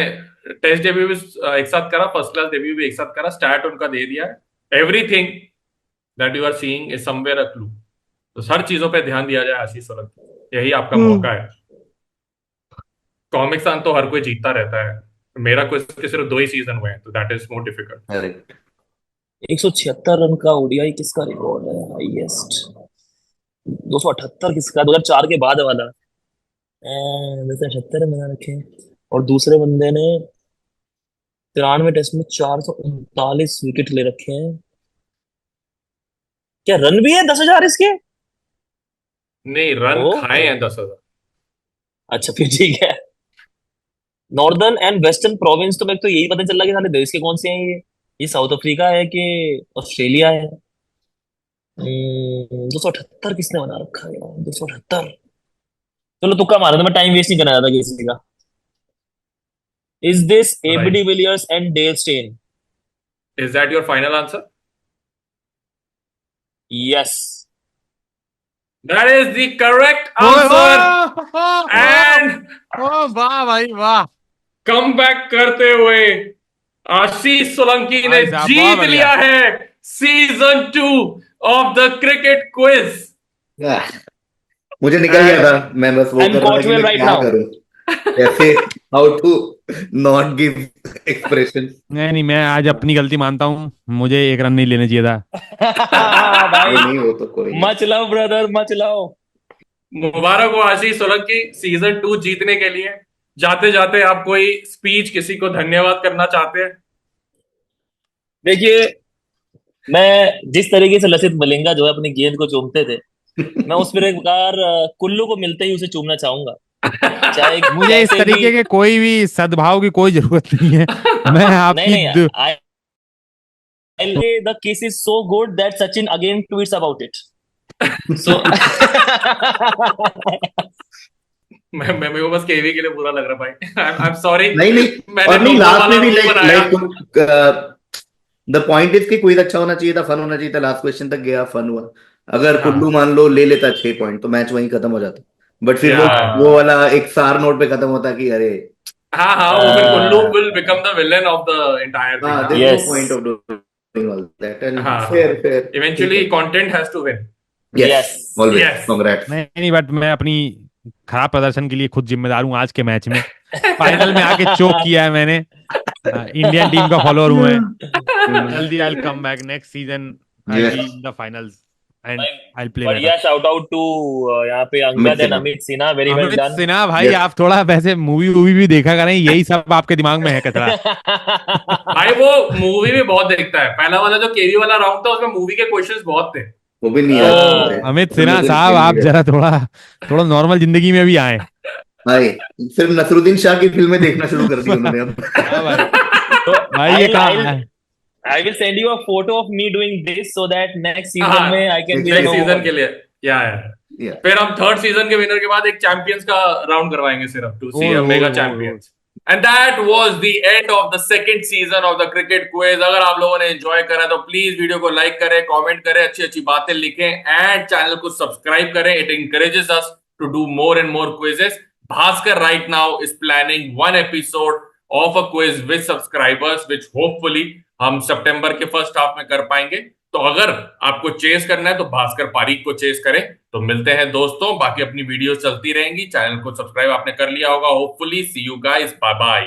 टेस्ट डेब्यू भी एक साथ करा, फर्स्ट क्लास डेब्यू भी एक साथ करा. स्टैट उनका दे दिया है. Everything that you are seeing is somewhere a clue. तो हर चीजों पे ध्यान दिया जाए आशीष सोलंकी, यही आपका मौका है. कॉमिक सन तो हर कोई जीतता रहता है. मेरा क्विज के सिर्फ 2 ही सीजन हुए हैं, तो that is more difficult. Correct. 176 run का ओडीआई किसका रिकॉर्ड है हाईएस्ट? 278 किसका? 2004 के बाद वाला। 278 रन बना रखे हैं। और दूसरे बंदे ने 93 टेस्ट में 439 विकेट ले रखे हैं। क्या रन भी है 10,000 इसके? नहीं, रन ओ। खाए हैं 10,000. अच्छा फिर ठीक है। नॉर्दर्न एंड वेस्टर्न प्रोविंस तो मेरे को तो यही पता चल रहा कि साले देश के कौन से हैं ये साउथ अफ्रीका है कि ऑस्ट्रेलिया है। 278 किसने बना रखा है यार? 278। चलो तुक्का मारा था, मैं टाइम वेस्ट नहीं करना चाहता किसी का। Is this AB Villiers and Dale Steyn? Is that your final answer? Yes. That is the correct answer. And वाह भाई वाह। कम बैक करते हुए आशीष सोलंकी ने भाई साहब, बहुत जीत बढ़िया। लिया है season 2 of the cricket quiz. मुझे निकल गया था, मैं बस वो I'm कर रहा था caught कि well मैं right क्या now. करूं, कैसे, how to not give expression. नहीं, मैं आज अपनी गलती मानता हूँ, मुझे एक रन नहीं लेने चाहिए था। भाई नहीं हो तो कोई नहीं। Much love brother, much love. मुबारक हो आशीष सोलंकी सीजन 2 जीतने के लिए। जाते जाते आप कोई स्पीच, किसी को धन्यवाद करना चाहते हैं? देखिए, मैं जिस तरीके से लसित मलिंगा जो है अपनी गेंद को चूमते थे, मैं उस प्रकार कुल्लू को मिलते ही उसे चूमना चाहूंगा। चाहे मुझे इस कैसे भी। तरीके के कोई भी सद्भाव की कोई जरूरत नहीं है। मैं नहीं आपकी नहीं, the kiss is so good that Sachin again tweets about it. So मेरे को बस केवी के लिए बुरा लग रहा भाई। I am sorry. नहीं नहीं, मैंने और नहीं, लोगों लास्ट वाला में भी रूल बनाया। लाइक द पॉइंट इज कि क्विज अच्छा होना चाहिए था, फन होना चाहिए था, लास्ट क्वेश्चन तक गया, फन हुआ। अगर हाँ। कुल्लू मान लो ले लेता 6 पॉइंट तो मैच वहीं खत्म हो जाता, बट फिर वो Yeah. वो वाला एक सार नोट पे खत्म होता कि अरे हाँ हाँ, वो फिर Kullu will become the villain of the entire हाँ, thing. There is Yes. No point of doing all that, and हाँ fair fair, eventually content has to win. Yes, Yes. Always Yes. Congrats. नहीं, बट मैं अपनी खराब प्रदर्शन के लिए खुद जिम्मेदार हूँ। आज के मैच में फाइनल में आके चोक किया है मैंने। इंडियन टीम का फॉलोअर हूँ मैं। जल्दी I will come back next season, I Yes. B in the finals and भाई, आई विल प्ले बढ़िया शाउट आउट टू यहाँ पे Amit Angad and Sinha. Amit Sinha, very well Amit done. Sinha भाई, Yes. आप थोड़ा वैसे मूवी भी देखा करें, यही सब आपके दिमाग में है कचरा। भाई वो मूवी भी बहुत देखता है। पहला वाला जो केवी वाला राउंड था उसमें मूवी के क्वेश्चंस बहुत थे। वो भी नहीं ओ, याद मुझे। अमित सिन्हा मुझे साहब, आप नहीं जरा थोड़ा नॉर्मल जिंदगी में भी आए। भाई, सिर्फ नसरुद्दीन शाह की फिल्में देखना शुरू कर दी उन्होंने अब। हाँ भाई, तो भाई ये I will send you a photo of me doing this so that next season हाँ, में I can be the next season host. के लिए या Yeah. फिर हम थर्ड सीजन के विनर के बाद एक चैंपियंस का राउंड करवाएंगे सिर्फ to see oh, mega oh, champions. And that was the end of the second season of the cricket quiz. अगर आप लोगों ने एंजॉय करा तो प्लीज वीडियो को लाइक करें, कमेंट करें, अच्छी अच्छी बातें लिखें एंड चैनल को सब्सक्राइब करें। It encourages us to do more and more quizzes. Bhaskar right now is planning one episode of a quiz with subscribers which hopefully हम सितंबर के फर्स्ट हाफ में कर पाएंगे। तो अगर आपको चेस करना है तो भास्कर पारीक को चेस करें। तो मिलते हैं दोस्तों, बाकी अपनी वीडियो चलती रहेंगी। चैनल को सब्सक्राइब आपने कर लिया होगा hopefully. See you guys, bye bye.